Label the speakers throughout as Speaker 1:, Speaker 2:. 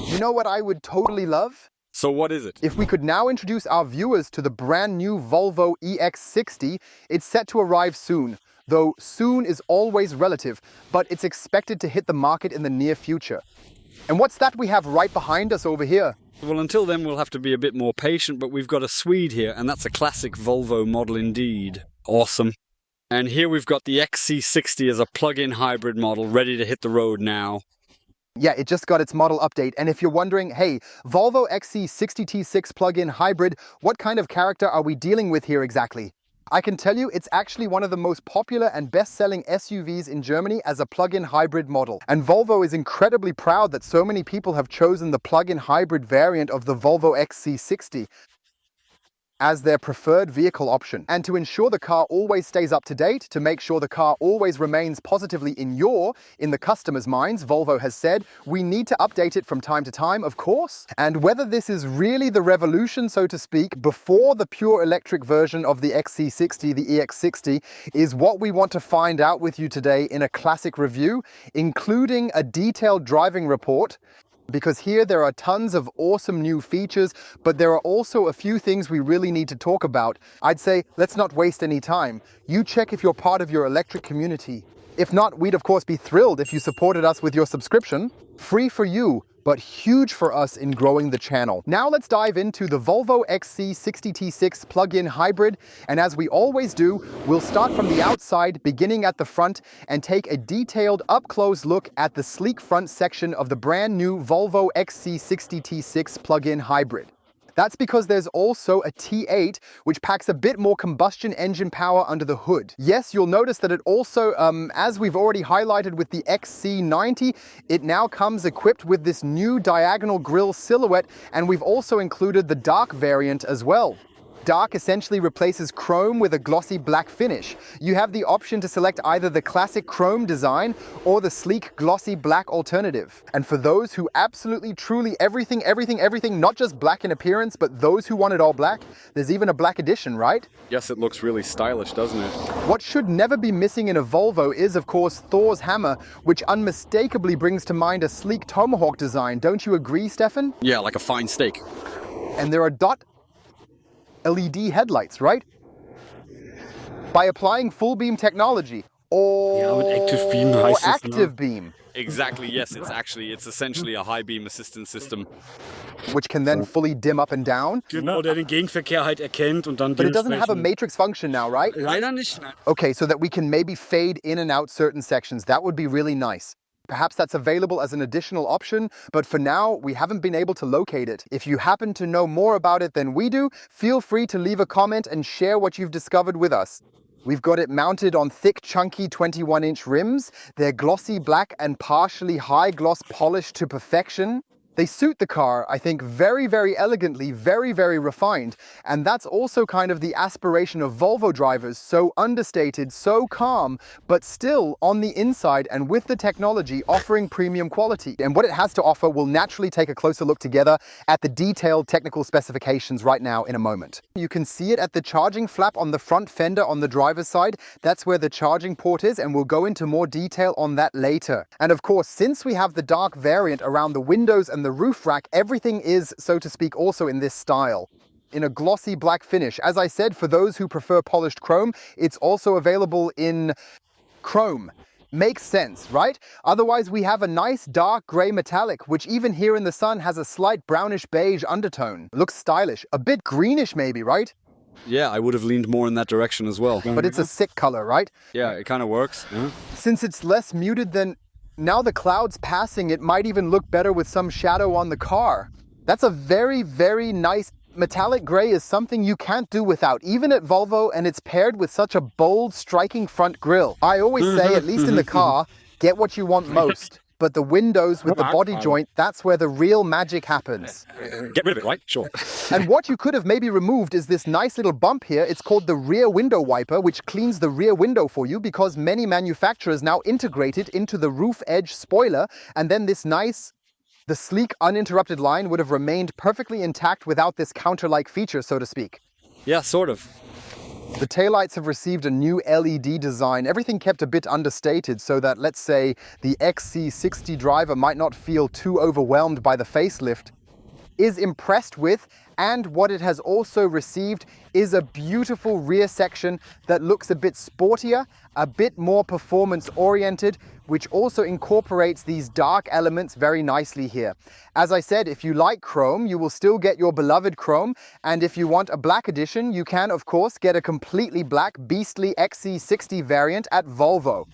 Speaker 1: You know what I would totally love?
Speaker 2: So what is it?
Speaker 1: If we could now introduce our viewers to the brand new Volvo EX60, it's set to arrive soon. Though soon is always relative, but it's expected to hit the market in the near future. And what's that we have right behind us over here?
Speaker 2: Well, until then we'll have to be a bit more patient, but we've got a Swede here, and that's a classic Volvo model indeed. Awesome. And here we've got the XC60 as a plug-in hybrid model ready to hit the road now.
Speaker 1: Yeah, it just got its model update. And if you're wondering, hey, Volvo XC60 T6 plug-in hybrid, what kind of character are we dealing with here exactly? I can tell you it's actually one of the most popular and best-selling SUVs in Germany as a plug-in hybrid model. And Volvo is incredibly proud that so many people have chosen the plug-in hybrid variant of the Volvo XC60 as their preferred vehicle option. And to ensure the car always stays up to date, to make sure the car always remains positively in the customer's minds, Volvo has said, we need to update it from time to time, of course. And whether this is really the revolution, so to speak, before the pure electric version of the XC60, the EX60, is what we want to find out with you today in a classic review, including a detailed driving report. Because here there are tons of awesome new features, but there are also a few things we really need to talk about. I'd say, let's not waste any time. You check if you're part of your electric community. If not, we'd of course be thrilled if you supported us with your subscription. Free for you, but huge for us in growing the channel. Now let's dive into the Volvo XC60 T6 plug-in hybrid. And as we always do, we'll start from the outside, beginning at the front, and take a detailed up-close look at the sleek front section of the brand new Volvo XC60 T6 plug-in hybrid. That's because there's also a T8, which packs a bit more combustion engine power under the hood. Yes, you'll notice that it also, as we've already highlighted with the XC90, it now comes equipped with this new diagonal grille silhouette, and we've also included the dark variant as well. Dark essentially replaces chrome with a glossy black finish. You have the option to select either the classic chrome design or the sleek glossy black alternative. And for those who absolutely truly everything, not just black in appearance, but those who want it all black, there's even a black edition, right?
Speaker 2: Yes, it looks really stylish, doesn't it?
Speaker 1: What should never be missing in a Volvo is, of course, Thor's hammer, which unmistakably brings to mind a sleek tomahawk design. Don't you agree, Stefan?
Speaker 2: Yeah, like a fine steak.
Speaker 1: And there are LED headlights, right? By applying full beam technology or active beam.
Speaker 2: Exactly, yes, it's essentially a high beam assistance system.
Speaker 1: Which can then fully dim up and down.
Speaker 3: Genau, der den Gegenverkehr halt erkennt und dann
Speaker 1: But it doesn't have a matrix function now, right?
Speaker 3: Leider nicht.
Speaker 1: Okay, so that we can maybe fade in and out certain sections. That would be really nice. Perhaps that's available as an additional option, but for now, we haven't been able to locate it. If you happen to know more about it than we do, feel free to leave a comment and share what you've discovered with us. We've got it mounted on thick, chunky 21-inch rims. They're glossy black and partially high gloss polished to perfection. They suit the car, I think, very, very elegantly, very, very refined. And that's also kind of the aspiration of Volvo drivers, so understated, so calm, but still on the inside and with the technology offering premium quality. And what it has to offer, we'll naturally take a closer look together at the detailed technical specifications right now in a moment. You can see it at the charging flap on the front fender on the driver's side. That's where the charging port is, and we'll go into more detail on that later. And of course, since we have the dark variant around the windows and the roof rack, everything is, so to speak, also in this style. In a glossy black finish. As I said, for those who prefer polished chrome, it's also available in chrome. Makes sense, right? Otherwise, we have a nice dark gray metallic, which even here in the sun has a slight brownish beige undertone. Looks stylish. A bit greenish maybe, right?
Speaker 2: Yeah, I would have leaned more in that direction as well.
Speaker 1: But it's a sick color, right?
Speaker 2: Yeah, it kind of works. Yeah.
Speaker 1: Since it's less muted than now the clouds passing, it might even look better with some shadow on the car. That's a very, very nice metallic gray is something you can't do without, even at Volvo, and it's paired with such a bold, striking front grille. I always say, at least in the car, get what you want most. But the windows with the body joint, that's where the real magic happens.
Speaker 2: Get rid of it, right? Sure.
Speaker 1: And what you could have maybe removed is this nice little bump here. It's called the rear window wiper, which cleans the rear window for you because many manufacturers now integrate it into the roof edge spoiler. And then the sleek, uninterrupted line would have remained perfectly intact without this counter-like feature, so to speak.
Speaker 2: Yeah, sort of.
Speaker 1: The taillights have received a new LED design, everything kept a bit understated so that, let's say, the XC60 driver might not feel too overwhelmed by the facelift. Is impressed with, and what it has also received is a beautiful rear section that looks a bit sportier, a bit more performance oriented, which also incorporates these dark elements very nicely here. As I said, if you like chrome, you will still get your beloved chrome, and if you want a black edition, you can of course get a completely black beastly XC60 variant at Volvo.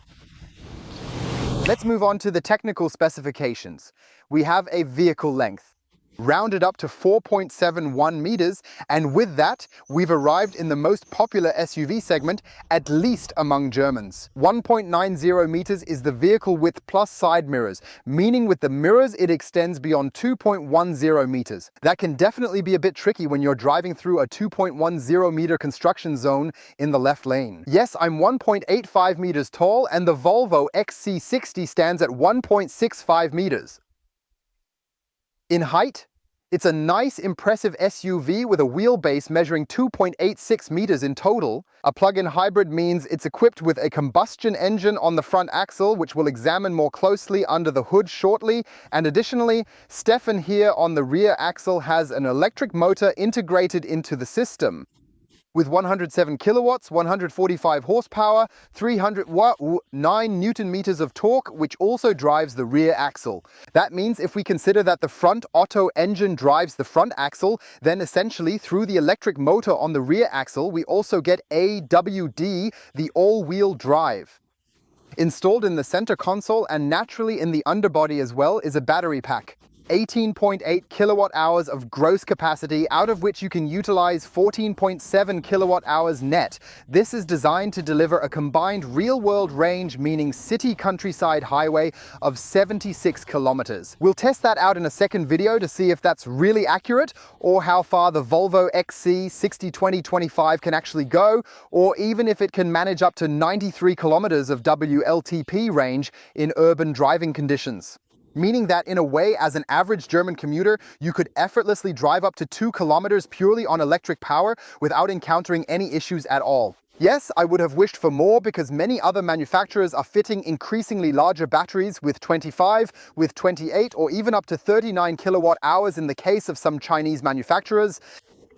Speaker 1: Let's move on to the technical specifications. We have a vehicle length rounded up to 4.71 meters, and with that, we've arrived in the most popular SUV segment, at least among Germans. 1.90 meters is the vehicle width plus side mirrors, meaning with the mirrors it extends beyond 2.10 meters. That can definitely be a bit tricky when you're driving through a 2.10 meter construction zone in the left lane. Yes, I'm 1.85 meters tall, and the Volvo XC60 stands at 1.65 meters. In height, it's a nice, impressive SUV with a wheelbase measuring 2.86 meters in total. A plug-in hybrid means it's equipped with a combustion engine on the front axle, which we'll examine more closely under the hood shortly. And additionally, Stefan here on the rear axle has an electric motor integrated into the system, with 107 kilowatts, 145 horsepower, 9 newton meters of torque, which also drives the rear axle. That means if we consider that the front Otto engine drives the front axle, then essentially through the electric motor on the rear axle, we also get AWD, the all-wheel drive. Installed in the center console and naturally in the underbody as well is a battery pack. 18.8 kilowatt hours of gross capacity, out of which you can utilize 14.7 kilowatt hours net. This is designed to deliver a combined real-world range, meaning city countryside highway, of 76 kilometers. We'll test that out in a second video to see if that's really accurate, or how far the Volvo XC60 2025 can actually go, or even if it can manage up to 93 kilometers of WLTP range in urban driving conditions. Meaning that in a way, as an average German commuter, you could effortlessly drive up to 2 kilometers purely on electric power without encountering any issues at all. Yes, I would have wished for more because many other manufacturers are fitting increasingly larger batteries with 25, with 28, or even up to 39 kilowatt hours in the case of some Chinese manufacturers.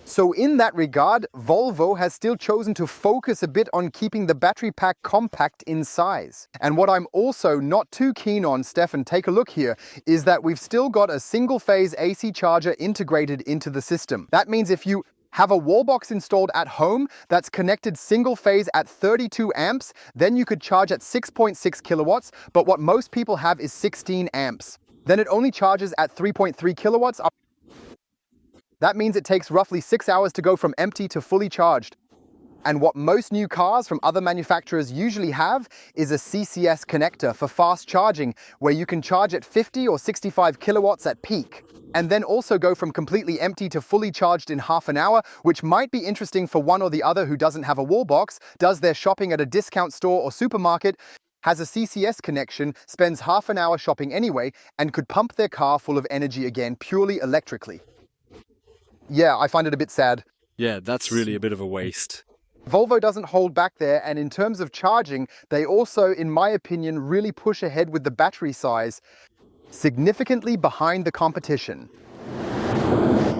Speaker 1: So in that regard, Volvo has still chosen to focus a bit on keeping the battery pack compact in size. And what I'm also not too keen on, Stefan, take a look here, is that we've still got a single-phase AC charger integrated into the system. That means if you have a wall box installed at home that's connected single phase at 32 amps, then you could charge at 6.6 kilowatts, but what most people have is 16 amps. Then it only charges at 3.3 kilowatts. That means it takes roughly 6 hours to go from empty to fully charged. And what most new cars from other manufacturers usually have is a CCS connector for fast charging, where you can charge at 50 or 65 kilowatts at peak, and then also go from completely empty to fully charged in half an hour, which might be interesting for one or the other who doesn't have a wall box, does their shopping at a discount store or supermarket, has a CCS connection, spends half an hour shopping anyway, and could pump their car full of energy again purely electrically. Yeah, I find it a bit sad.
Speaker 2: Yeah, that's really a bit of a waste.
Speaker 1: Volvo doesn't hold back there, and in terms of charging, they also, in my opinion, really push ahead with the battery size, significantly behind the competition.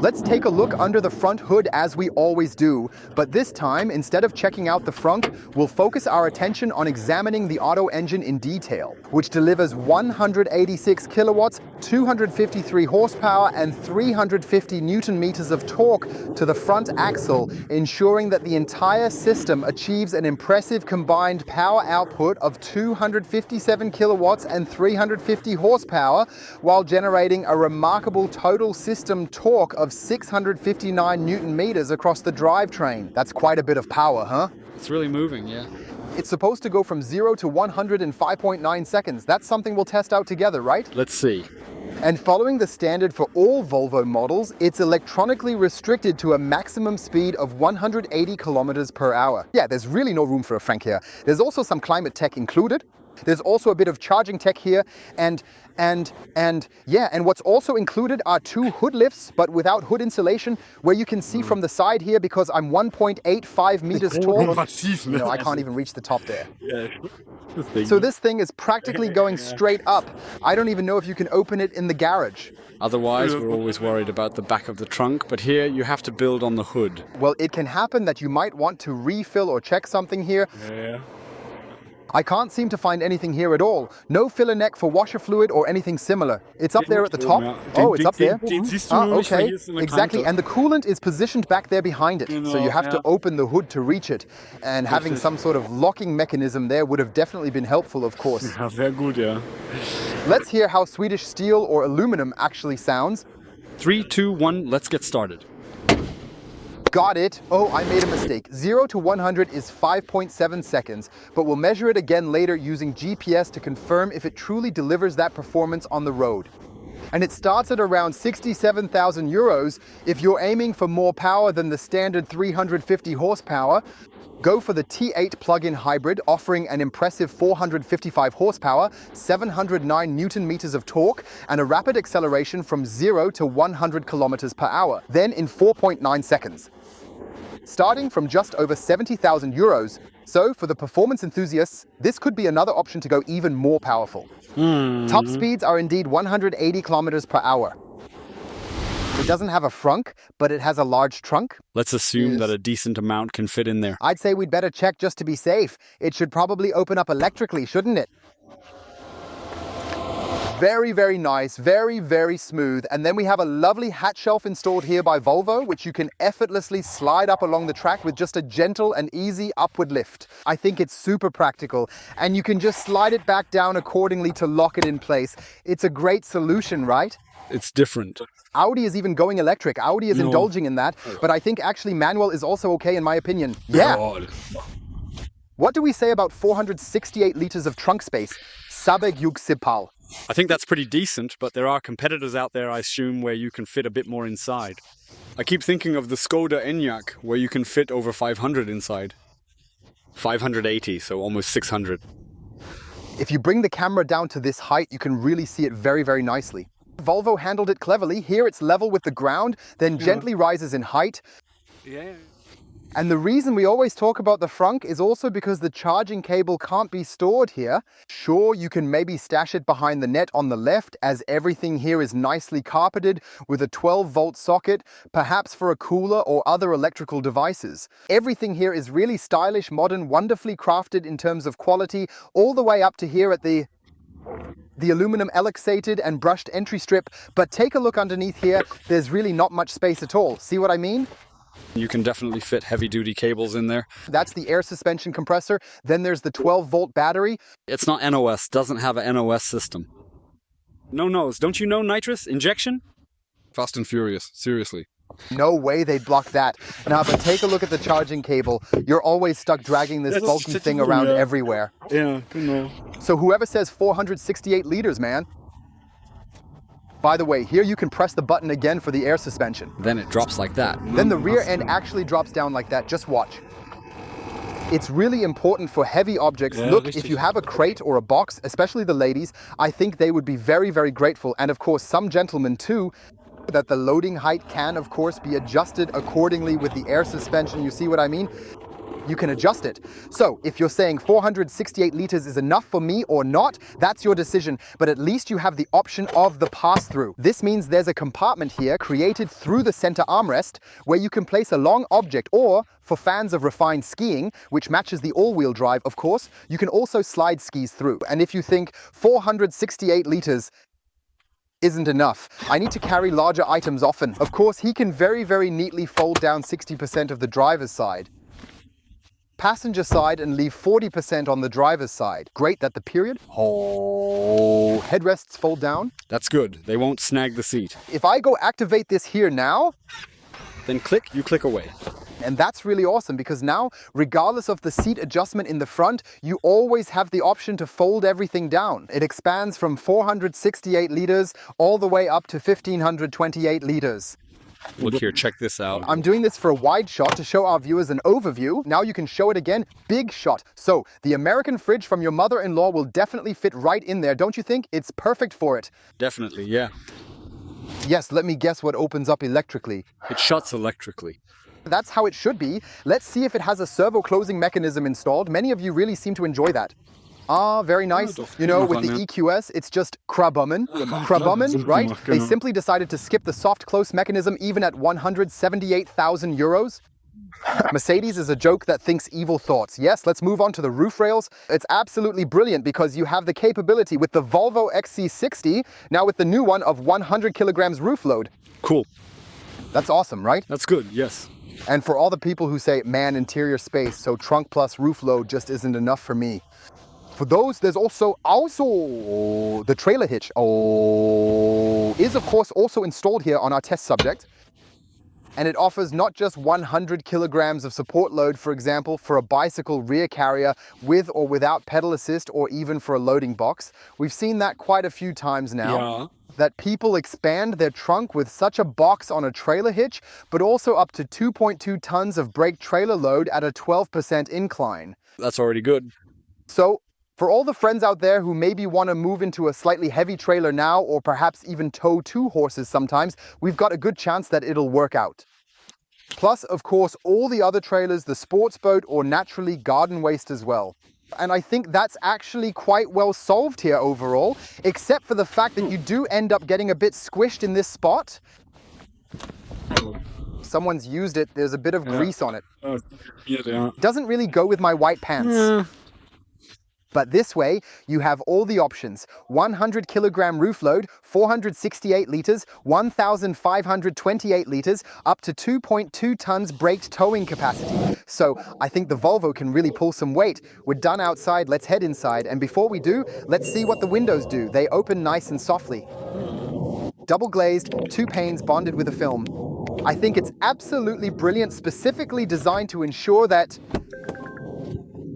Speaker 1: Let's take a look under the front hood as we always do, but this time, instead of checking out the front, we'll focus our attention on examining the Otto engine in detail, which delivers 186 kilowatts, 253 horsepower, and 350 newton meters of torque to the front axle, ensuring that the entire system achieves an impressive combined power output of 257 kilowatts and 350 horsepower, while generating a remarkable total system torque of 659 newton meters across the drivetrain. That's quite a bit of power, huh?
Speaker 2: It's really moving, yeah.
Speaker 1: It's supposed to go from 0 to 100 in 5.9 seconds. That's something we'll test out together, right?
Speaker 2: Let's see.
Speaker 1: And following the standard for all Volvo models, it's electronically restricted to a maximum speed of 180 kilometers per hour. Yeah, there's really no room for a Frank here. There's also some climate tech included. There's also a bit of charging tech here, and what's also included are 2 hood lifts, but without hood insulation, where you can see from the side here, because I'm 1.85 meters tall.
Speaker 3: Massiv, ne?
Speaker 1: I can't even reach the top there.
Speaker 3: Yeah, das Ding.
Speaker 1: So this thing is practically going straight up. I don't even know if you can open it in the garage.
Speaker 2: Otherwise, we're always worried about the back of the trunk, but here you have to build on the hood.
Speaker 1: Well, it can happen that you might want to refill or check something here.
Speaker 3: Ja.
Speaker 1: I can't seem to find anything here at all. No filler neck for washer fluid or anything similar. It's up there at the top. Oh, it's up there.
Speaker 3: Den siehst du nur nicht, weil
Speaker 1: Okay,
Speaker 3: hier ist eine
Speaker 1: exactly.
Speaker 3: Kante.
Speaker 1: And the coolant is positioned back there behind it. So you have to open the hood to reach it. And having some sort of locking mechanism there would have definitely been helpful, of course.
Speaker 3: Ja, sehr gut, ja.
Speaker 1: Let's hear how Swedish steel or aluminum actually sounds.
Speaker 2: 3, 2, 1, let's get started.
Speaker 1: Got it. Oh, I made a mistake. 0 to 100 is 5.7 seconds, but we'll measure it again later using GPS to confirm if it truly delivers that performance on the road. And it starts at around 67,000 euros. If you're aiming for more power than the standard 350 horsepower, go for the T8 plug-in hybrid, offering an impressive 455 horsepower, 709 Newton meters of torque, and a rapid acceleration from 0 to 100 kilometers per hour, then in 4.9 seconds. Starting from just over 70,000 euros. So for the performance enthusiasts, this could be another option to go even more powerful. Top speeds are indeed 180 kilometers per hour. It doesn't have a frunk, but it has a large trunk.
Speaker 2: Let's assume that a decent amount can fit in there.
Speaker 1: I'd say we'd better check just to be safe. It should probably open up electrically, shouldn't it? Very, very nice, very, very smooth. And then we have a lovely hatch shelf installed here by Volvo, which you can effortlessly slide up along the track with just a gentle and easy upward lift. I think it's super practical, and you can just slide it back down accordingly to lock it in place. It's a great solution, right?
Speaker 2: It's different.
Speaker 1: Audi is even going electric. Audi is indulging in that, but I think actually manual is also okay in my opinion. Yeah. What do we say about 468 liters of trunk space? Sabeg Yugsipal.
Speaker 2: I think that's pretty decent, but there are competitors out there, I assume, where you can fit a bit more inside. I keep thinking of the Skoda Enyaq, where you can fit over 500 inside. 580, so almost 600.
Speaker 1: If you bring the camera down to this height, you can really see it very, very nicely. Volvo handled it cleverly. Here it's level with the ground, then gently rises in height.
Speaker 3: Yeah.
Speaker 1: And the reason we always talk about the frunk is also because the charging cable can't be stored here. Sure, you can maybe stash it behind the net on the left, as everything here is nicely carpeted with a 12-volt socket, perhaps for a cooler or other electrical devices. Everything here is really stylish, modern, wonderfully crafted in terms of quality, all the way up to here at the aluminum eluxated and brushed entry strip. But take a look underneath here, there's really not much space at all. See what I mean?
Speaker 2: You can definitely fit heavy-duty cables in there.
Speaker 1: That's the air suspension compressor. Then there's the 12-volt battery.
Speaker 2: It's not NOS, doesn't have a NOS system.
Speaker 3: No nose. Don't you know nitrous injection?
Speaker 4: Fast and Furious, seriously.
Speaker 1: No way they'd block that. Now, but take a look at the charging cable. You're always stuck dragging this bulky thing around everywhere.
Speaker 3: Ja, genau.
Speaker 1: So whoever says 468 liters, man. By the way, here you can press the button again for the air suspension.
Speaker 2: Then it drops like that.
Speaker 1: Then the rear end actually drops down like that. Just watch. It's really important for heavy objects.
Speaker 3: Yeah,
Speaker 1: Look,
Speaker 3: richtig.
Speaker 1: if you have a crate or a box, especially the ladies, I think they would be very, very grateful. And of course, some gentlemen too, that the loading height can, of course, be adjusted accordingly with the air suspension. You see what I mean? You can adjust it. So if you're saying 468 liters is enough for me or not, that's your decision, but at least you have the option of the pass-through. This means there's a compartment here created through the center armrest where you can place a long object, or for fans of refined skiing, which matches the all-wheel drive, of course, you can also slide skis through. And if you think 468 liters isn't enough, I need to carry larger items often. Of course, he can very, very neatly fold down 60% of the driver's side, passenger side, and leave 40% on the driver's side. Great that the headrests fold down.
Speaker 2: That's good. They won't snag the seat.
Speaker 1: If I go activate this here now,
Speaker 2: Then you click away.
Speaker 1: and that's really awesome because now, regardless of the seat adjustment in the front, you always have the option to fold everything down. It expands from 468 liters all the way up to 1528 liters.
Speaker 2: Look here, check this out.
Speaker 1: I'm doing this for a wide shot to show our viewers an overview. Now you can show it again, big shot. So the American fridge from your mother-in-law will definitely fit right in there, don't you think? It's perfect for it.
Speaker 2: Definitely, yeah.
Speaker 1: Yes, let me guess what opens up electrically.
Speaker 2: It shuts electrically.
Speaker 1: That's how it should be. Let's see if it has a servo closing mechanism installed. Many of you really seem to enjoy that. Ah, very nice. You know, with the EQS, it's just krabummen. Krabummen, right? They simply decided to skip the soft close mechanism even at 178,000 euros. Mercedes is a joke that thinks evil thoughts. Yes, let's move on to the roof rails. It's absolutely brilliant because you have the capability with the Volvo XC60, now with the new one of 100 kilograms roof load.
Speaker 2: Cool.
Speaker 1: That's awesome, right?
Speaker 2: That's good, yes.
Speaker 1: And for all the people who say, man, interior space, so trunk plus roof load just isn't enough for me. For those, there's also the trailer hitch. Is of course also installed here on our test subject. And it offers not just 100 kilograms of support load, for example, for a bicycle rear carrier with or without pedal assist, or even for a loading box. We've seen that quite a few times now.
Speaker 2: Yeah.
Speaker 1: That people expand their trunk with such a box on a trailer hitch, but also up to 2.2 tons of brake trailer load at a 12% incline.
Speaker 2: That's already good.
Speaker 1: So, for all the friends out there who maybe want to move into a slightly heavy trailer now, or perhaps even tow 2 horses sometimes, we've got a good chance that it'll work out. Plus, of course, all the other trailers, the sports boat, or naturally garden waste as well. And I think that's actually quite well solved here overall, except for the fact that you do end up getting a bit squished in this spot. Someone's used it, there's a bit of grease on it. Doesn't really go with my white pants. But this way, you have all the options. 100 kilogram roof load, 468 liters, 1,528 liters, up to 2.2 tons braked towing capacity. So I think the Volvo can really pull some weight. We're done outside, let's head inside. And before we do, let's see what the windows do. They open nice and softly. Double glazed, 2 panes bonded with a film. I think it's absolutely brilliant, specifically designed to ensure that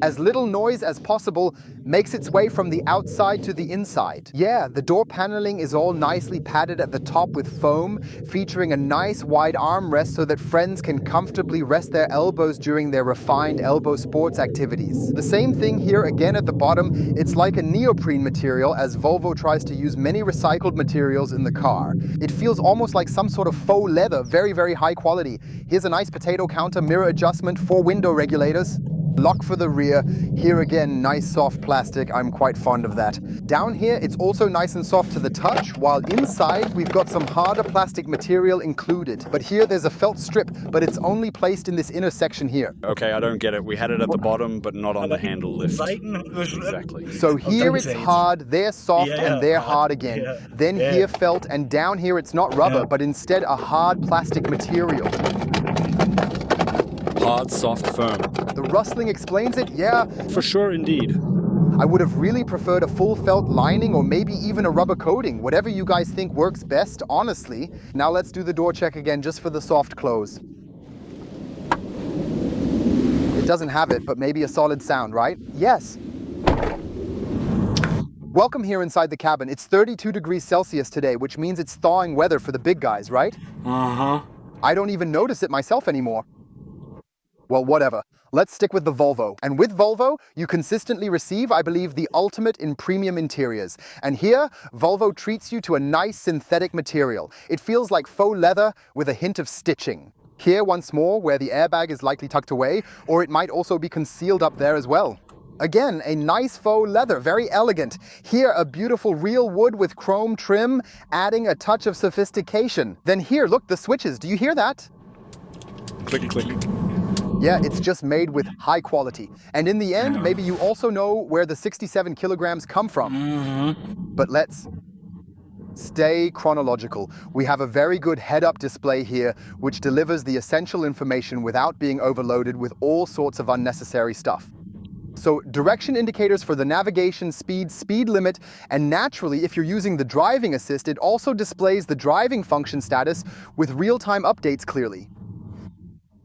Speaker 1: as little noise as possible makes its way from the outside to the inside. Yeah, the door paneling is all nicely padded at the top with foam, featuring a nice wide armrest so that friends can comfortably rest their elbows during their refined elbow sports activities. The same thing here again at the bottom. It's like a neoprene material, as Volvo tries to use many recycled materials in the car. It feels almost like some sort of faux leather, very, very high quality. Here's a nice potato counter, mirror adjustment, 4 window regulators. Lock for the rear. Here again, nice soft plastic. I'm quite fond of that. Down here, it's also nice and soft to the touch, while inside we've got some harder plastic material included. But here there's a felt strip, but it's only placed in this inner section here.
Speaker 2: Okay, I don't get it. We had it at the bottom, but not on the handle lift. Exactly.
Speaker 1: So here it's hard, there soft, and there hard again. Then here felt, and down here it's not rubber, but instead a hard plastic material.
Speaker 2: Hard, soft, firm.
Speaker 1: The rustling explains it, yeah.
Speaker 2: For sure, indeed.
Speaker 1: I would have really preferred a full felt lining or maybe even a rubber coating, whatever you guys think works best, honestly. Now let's do the door check again just for the soft close. It doesn't have it, but maybe a solid sound, right? Yes. Welcome here inside the cabin. It's 32 degrees Celsius today, which means it's thawing weather for the big guys, right?
Speaker 3: Uh-huh.
Speaker 1: I don't even notice it myself anymore. Well, whatever. Let's stick with the Volvo. And with Volvo, you consistently receive, I believe, the ultimate in premium interiors. And here, Volvo treats you to a nice synthetic material. It feels like faux leather with a hint of stitching. Here, once more, where the airbag is likely tucked away, or it might also be concealed up there as well. Again, a nice faux leather, very elegant. Here, a beautiful real wood with chrome trim, adding a touch of sophistication. Then here, look, the switches. Do you hear that?
Speaker 2: Clicky, clicky.
Speaker 1: Yeah, it's just made with high quality. And in the end, maybe you also know where the 67 kilograms come from. But let's stay chronological. We have a very good head-up display here, which delivers the essential information without being overloaded with all sorts of unnecessary stuff. So direction indicators for the navigation, speed limit, and naturally, if you're using the driving assist, it also displays the driving function status with real-time updates clearly.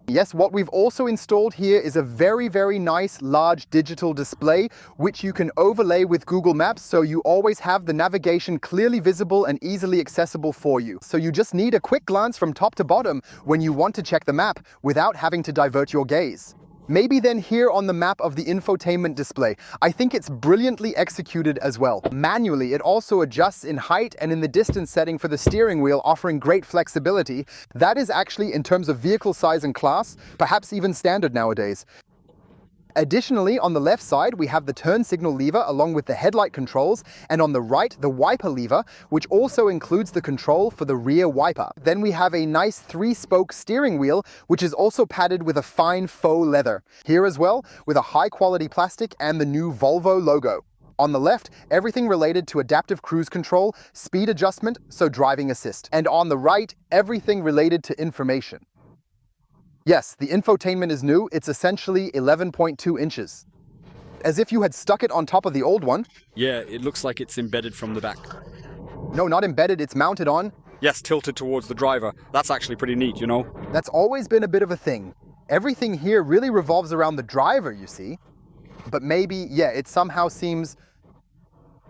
Speaker 1: Yes, what we've also installed here is a very, very nice large digital display, which you can overlay with Google Maps so you always have the navigation clearly visible and easily accessible for you. So you just need a quick glance from top to bottom when you want to check the map without having to divert your gaze. Maybe then here on the map of the infotainment display, I think it's brilliantly executed as well. Manually, it also adjusts in height and in the distance setting for the steering wheel, offering great flexibility. That is actually, in terms of vehicle size and class, perhaps even standard nowadays. Additionally, on the left side, we have the turn signal lever along with the headlight controls, and on the right, the wiper lever, which also includes the control for the rear wiper. Then we have a nice 3-spoke steering wheel, which is also padded with a fine faux leather. Here as well, with a high-quality plastic and the new Volvo logo. On the left, everything related to adaptive cruise control, speed adjustment, so driving assist. And on the right, everything related to information. Yes, the infotainment is new. It's essentially 11.2 inches. As if you had stuck it on top of the old one.
Speaker 2: Yeah, it looks like it's embedded from the back.
Speaker 1: No, not embedded, it's mounted on.
Speaker 2: Yes, tilted towards the driver. That's actually pretty neat, you know?
Speaker 1: That's always been a bit of a thing. Everything here really revolves around the driver, you see. But maybe, yeah, it somehow seems...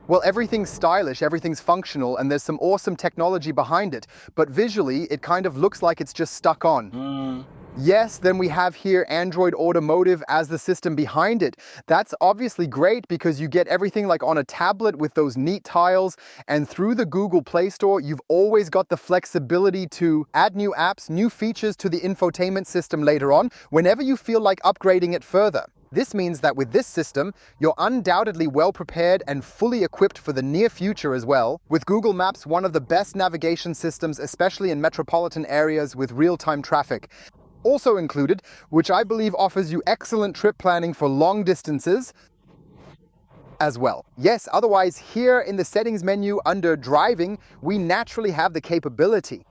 Speaker 1: Well, everything's stylish, everything's functional, and there's some awesome technology behind it. But visually, it kind of looks like it's just stuck on. Yes, then we have here Android Automotive as the system behind it. That's obviously great because you get everything like on a tablet with those neat tiles, and through the Google Play Store, you've always got the flexibility to add new apps, new features to the infotainment system later on, whenever you feel like upgrading it further. This means that with this system, you're undoubtedly well prepared and fully equipped for the near future as well, with Google Maps one of the best navigation systems, especially in metropolitan areas with real-time traffic. Also included, which I believe offers you excellent trip planning for long distances as well. Yes, otherwise here in the settings menu under driving, we naturally have the capability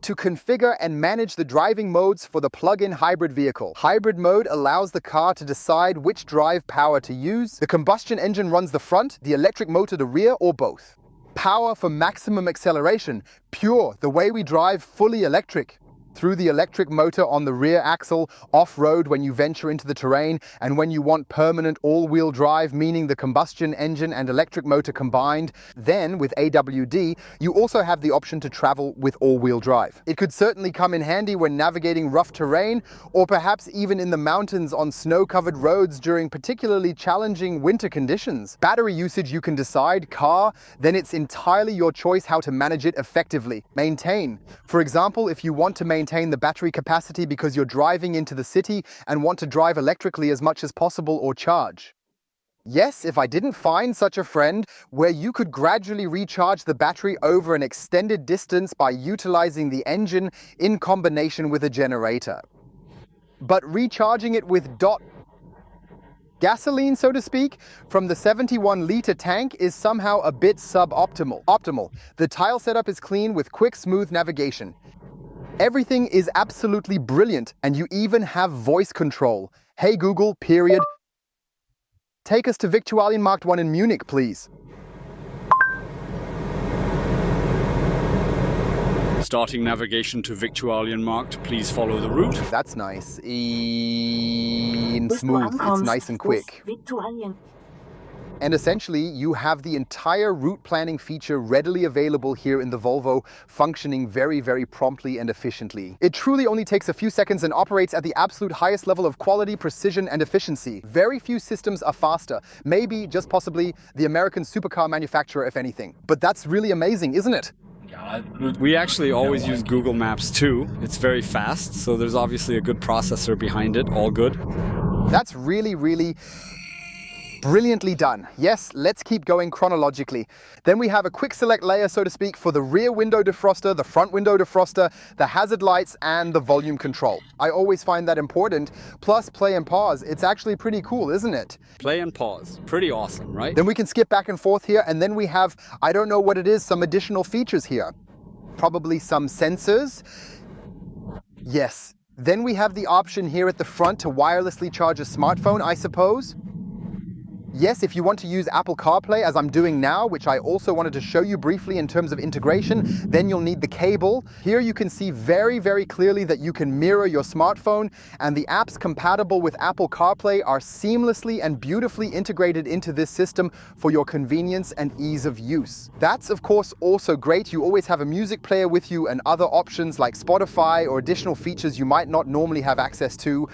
Speaker 1: to configure and manage the driving modes for the plug-in hybrid vehicle. Hybrid mode allows the car to decide which drive power to use. The combustion engine runs the front, the electric motor the rear, or both. Power for maximum acceleration, pure, the way we drive fully electric. Through the electric motor on the rear axle, off-road when you venture into the terrain, and when you want permanent all-wheel drive, meaning the combustion engine and electric motor combined. Then, with AWD, you also have the option to travel with all-wheel drive. It could certainly come in handy when navigating rough terrain, or perhaps even in the mountains on snow-covered roads during particularly challenging winter conditions. Battery usage you can decide, car, then it's entirely your choice how to manage it effectively. Maintain. For example, if you want to maintain the battery capacity because you're driving into the city and want to drive electrically as much as possible, or charge. Yes, if I didn't find such a friend where you could gradually recharge the battery over an extended distance by utilizing the engine in combination with a generator. But recharging it with gasoline, so to speak, from the 71-liter tank is somehow a bit suboptimal. The tile setup is clean with quick, smooth navigation. Everything is absolutely brilliant, and you even have voice control. Hey Google, period. Take us to Viktualienmarkt 1 in Munich, please.
Speaker 2: Starting navigation to Viktualienmarkt, please follow the route.
Speaker 1: That's nice. Smooth, it's nice and quick. And essentially, you have the entire route planning feature readily available here in the Volvo, functioning very, very promptly and efficiently. It truly only takes a few seconds and operates at the absolute highest level of quality, precision, and efficiency. Very few systems are faster. Maybe, just possibly, the American supercar manufacturer, if anything. But that's really amazing, isn't it?
Speaker 2: We actually always use Google Maps too. It's very fast, so there's obviously a good processor behind it. All good.
Speaker 1: That's really, really brilliantly done. Yes, let's keep going chronologically. Then we have a quick select layer, so to speak, for the rear window defroster, the front window defroster, the hazard lights, and the volume control. I always find that important. Plus play and pause. It's actually pretty cool, isn't it?
Speaker 2: Play and pause. Pretty awesome, right?
Speaker 1: Then we can skip back and forth here, and then we have, I don't know what it is, some additional features here. Probably some sensors. Yes. Then we have the option here at the front to wirelessly charge a smartphone, I suppose. Yes, if you want to use Apple CarPlay, as I'm doing now, which I also wanted to show you briefly in terms of integration, then you'll need the cable. Here you can see very, very clearly that you can mirror your smartphone, and the apps compatible with Apple CarPlay are seamlessly and beautifully integrated into this system for your convenience and ease of use. That's, of course, also great. You always have a music player with you and other options like Spotify or additional features you might not normally have access to.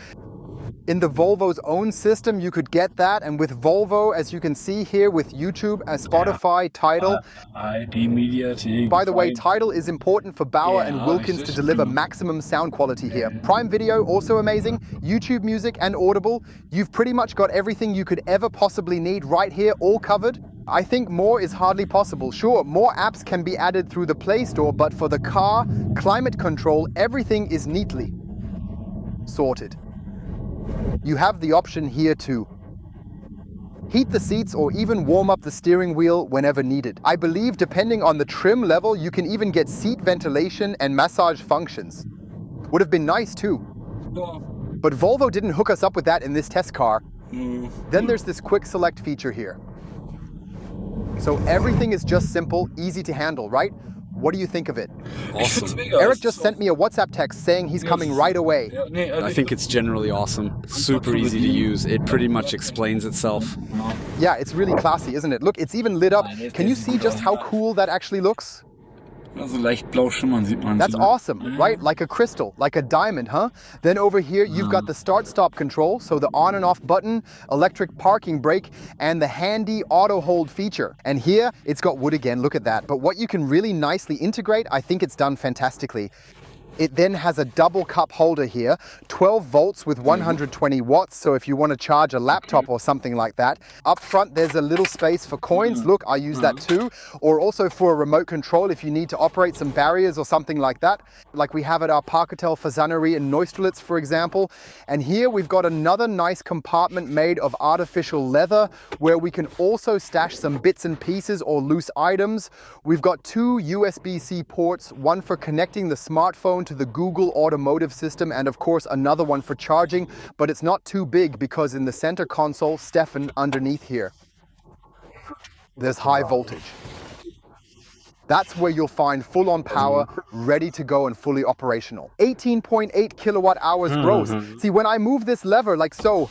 Speaker 1: In the Volvo's own system, you could get that, and with Volvo, as you can see here, with YouTube, Spotify, Tidal. By the way, Tidal is important for Bauer and Wilkins to deliver maximum sound quality here. Prime Video, also amazing, YouTube Music and Audible. You've pretty much got everything you could ever possibly need right here, all covered. I think more is hardly possible. Sure, more apps can be added through the Play Store, but for the car, climate control, everything is neatly sorted. You have the option here to heat the seats or even warm up the steering wheel whenever needed. I believe depending on the trim level, you can even get seat ventilation and massage functions. Would have been nice too. But Volvo didn't hook us up with that in this test car. Then there's this quick select feature here. So everything is just simple, easy to handle, right? What do you think of it?
Speaker 2: Awesome.
Speaker 1: Eric just sent me a WhatsApp text saying he's coming right away.
Speaker 2: I think it's generally awesome. Super easy to use. It pretty much explains itself.
Speaker 1: Yeah, it's really classy, isn't it? Look, it's even lit up. Can you see just how cool that actually looks? That's awesome, right? Like a crystal, like a diamond, huh? Then over here, you've got the start-stop control, so the on and off button, electric parking brake, and the handy auto hold feature. And here, it's got wood again, look at that. But what you can really nicely integrate, I think it's done fantastically. It then has a double cup holder here, 12 volts with 120 watts, so if you want to charge a laptop or something like that. Up front, there's a little space for coins. Look, I use that too. Or also for a remote control if you need to operate some barriers or something like that, like we have at our Parkhotel Fasanerie in Neustrelitz, for example. And here we've got another nice compartment made of artificial leather where we can also stash some bits and pieces or loose items. We've got two USB-C ports, one for connecting the smartphone to the Google Automotive system, and of course another one for charging, but it's not too big because in the center console, Stefan, underneath here, there's high voltage. That's where you'll find full-on power, ready to go and fully operational. 18.8 kilowatt hours gross. See, when I move this lever like so,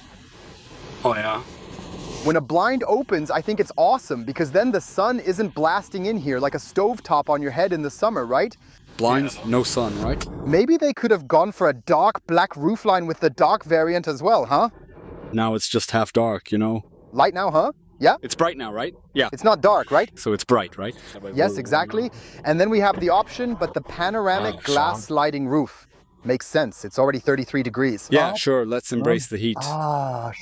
Speaker 1: when a blind opens, I think it's awesome because then the sun isn't blasting in here like a stovetop on your head in the summer, right?
Speaker 2: Blinds, no sun, right?
Speaker 1: Maybe they could have gone for a dark black roofline with the dark variant as well, huh?
Speaker 2: Now it's just half dark, you know?
Speaker 1: Light now, huh? Yeah?
Speaker 2: It's bright now, right? Yeah.
Speaker 1: It's not dark, right?
Speaker 2: So it's bright, right?
Speaker 1: Yes, exactly. And then we have the option, but the panoramic glass sliding roof. Makes sense. It's already 33 degrees.
Speaker 2: Yeah, sure. Let's embrace the heat.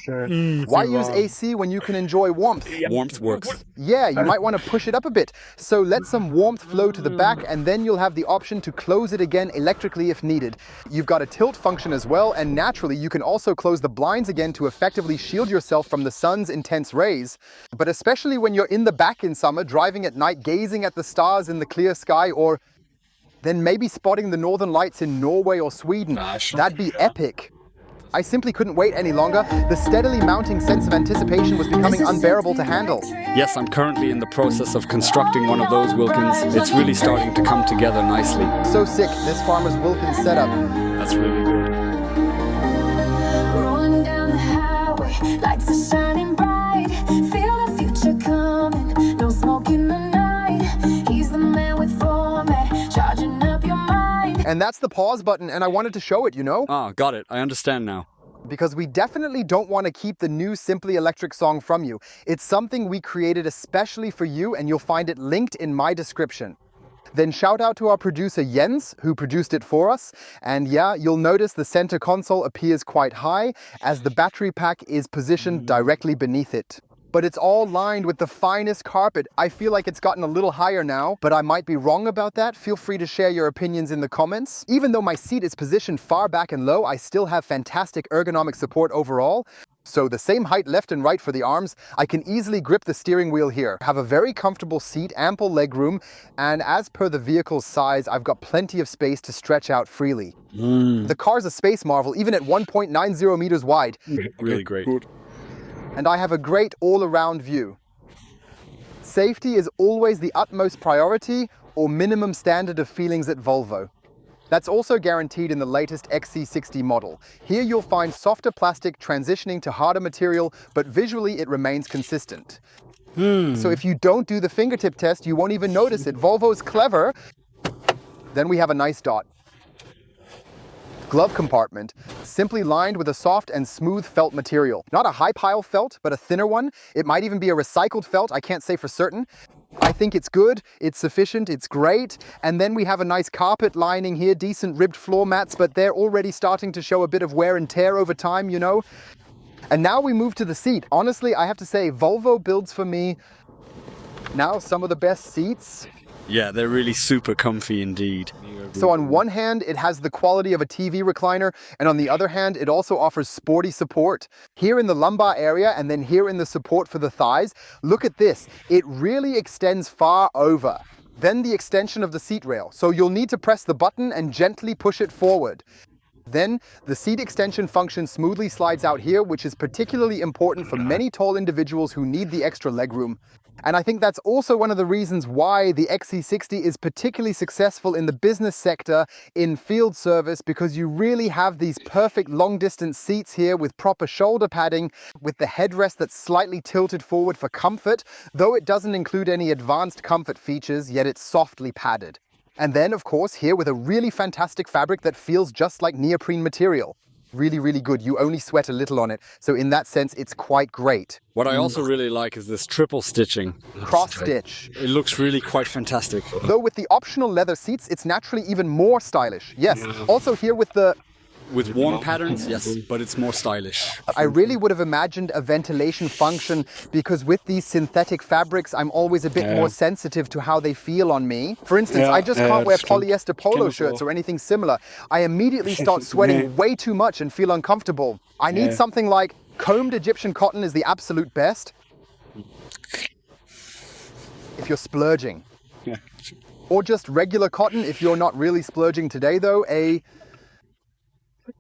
Speaker 1: Sure. Why use AC when you can enjoy warmth?
Speaker 2: Warmth works.
Speaker 1: Yeah, you might want to push it up a bit. So let some warmth flow to the back, and then you'll have the option to close it again electrically if needed. You've got a tilt function as well, and naturally you can also close the blinds again to effectively shield yourself from the sun's intense rays. But especially when you're in the back in summer, driving at night, gazing at the stars in the clear sky, or then maybe spotting the northern lights in Norway or Sweden. That'd be epic. I simply couldn't wait any longer. The steadily mounting sense of anticipation was becoming unbearable to handle.
Speaker 2: Yes, I'm currently in the process of constructing one of those Wilkins. It's really starting to come together nicely.
Speaker 1: So sick, this farmer's Wilkins setup.
Speaker 2: That's really good.
Speaker 5: Rolling down the highway, lights are shining bright. Feel the future coming, no smoke in the night. He's the man with format, charging up your mind.
Speaker 1: And that's the pause button, and I wanted to show it, you know?
Speaker 2: Ah, got it. I understand now.
Speaker 1: Because we definitely don't want to keep the new Simply Electric song from you. It's something we created especially for you, and you'll find it linked in my description. Then shout out to our producer Jens, who produced it for us. And yeah, you'll notice the center console appears quite high, as the battery pack is positioned directly beneath it. But it's all lined with the finest carpet. I feel like it's gotten a little higher now, but I might be wrong about that. Feel free to share your opinions in the comments. Even though my seat is positioned far back and low, I still have fantastic ergonomic support overall. So the same height left and right for the arms, I can easily grip the steering wheel here. Have a very comfortable seat, ample legroom, and as per the vehicle's size, I've got plenty of space to stretch out freely. The car's a space marvel, even at 1.90 meters wide.
Speaker 2: Really great.
Speaker 1: and I have a great all-around view. Safety is always the utmost priority or minimum standard of feelings at Volvo. That's also guaranteed in the latest XC60 model. Here you'll find softer plastic transitioning to harder material, but visually it remains consistent. So if you don't do the fingertip test, you won't even notice it. Volvo's clever. Then we have a nice dot. Glove compartment, simply lined with a soft and smooth felt material. Not a high pile felt, but a thinner one. It might even be a recycled felt, I can't say for certain. I think it's good, it's sufficient, it's great. And then we have a nice carpet lining here, decent ribbed floor mats, but they're already starting to show a bit of wear and tear over time, you know. And now we move to the seat. Honestly, I have to say, Volvo builds for me now some of the best seats.
Speaker 2: Yeah, they're really super comfy indeed.
Speaker 1: So on one hand, it has the quality of a TV recliner, and on the other hand, it also offers sporty support. Here in the lumbar area, and then here in the support for the thighs, look at this. It really extends far over. Then the extension of the seat rail. So you'll need to press the button and gently push it forward. Then the seat extension function smoothly slides out here, which is particularly important for many tall individuals who need the extra legroom. And I think that's also one of the reasons why the XC60 is particularly successful in the business sector in field service, because you really have these perfect long-distance seats here with proper shoulder padding, with the headrest that's slightly tilted forward for comfort, though it doesn't include any advanced comfort features, yet it's softly padded. And then, of course, here with a really fantastic fabric that feels just like neoprene material. Really, really good. You only sweat a little on it. So in that sense, it's quite great.
Speaker 2: What I also really like is this triple stitching.
Speaker 1: Cross stitch.
Speaker 2: It looks really quite fantastic.
Speaker 1: Though with the optional leather seats, it's naturally even more stylish. Yes. Also here with the...
Speaker 2: With worn patterns, yes, but it's more stylish.
Speaker 1: I really would have imagined a ventilation function, because with these synthetic fabrics, I'm always a bit more sensitive to how they feel on me. For instance, I just can't wear polyester polo shirts or anything similar. I immediately start sweating way too much and feel uncomfortable. I need something like combed Egyptian cotton is the absolute best. If you're splurging. Or just regular cotton if you're not really splurging today, though.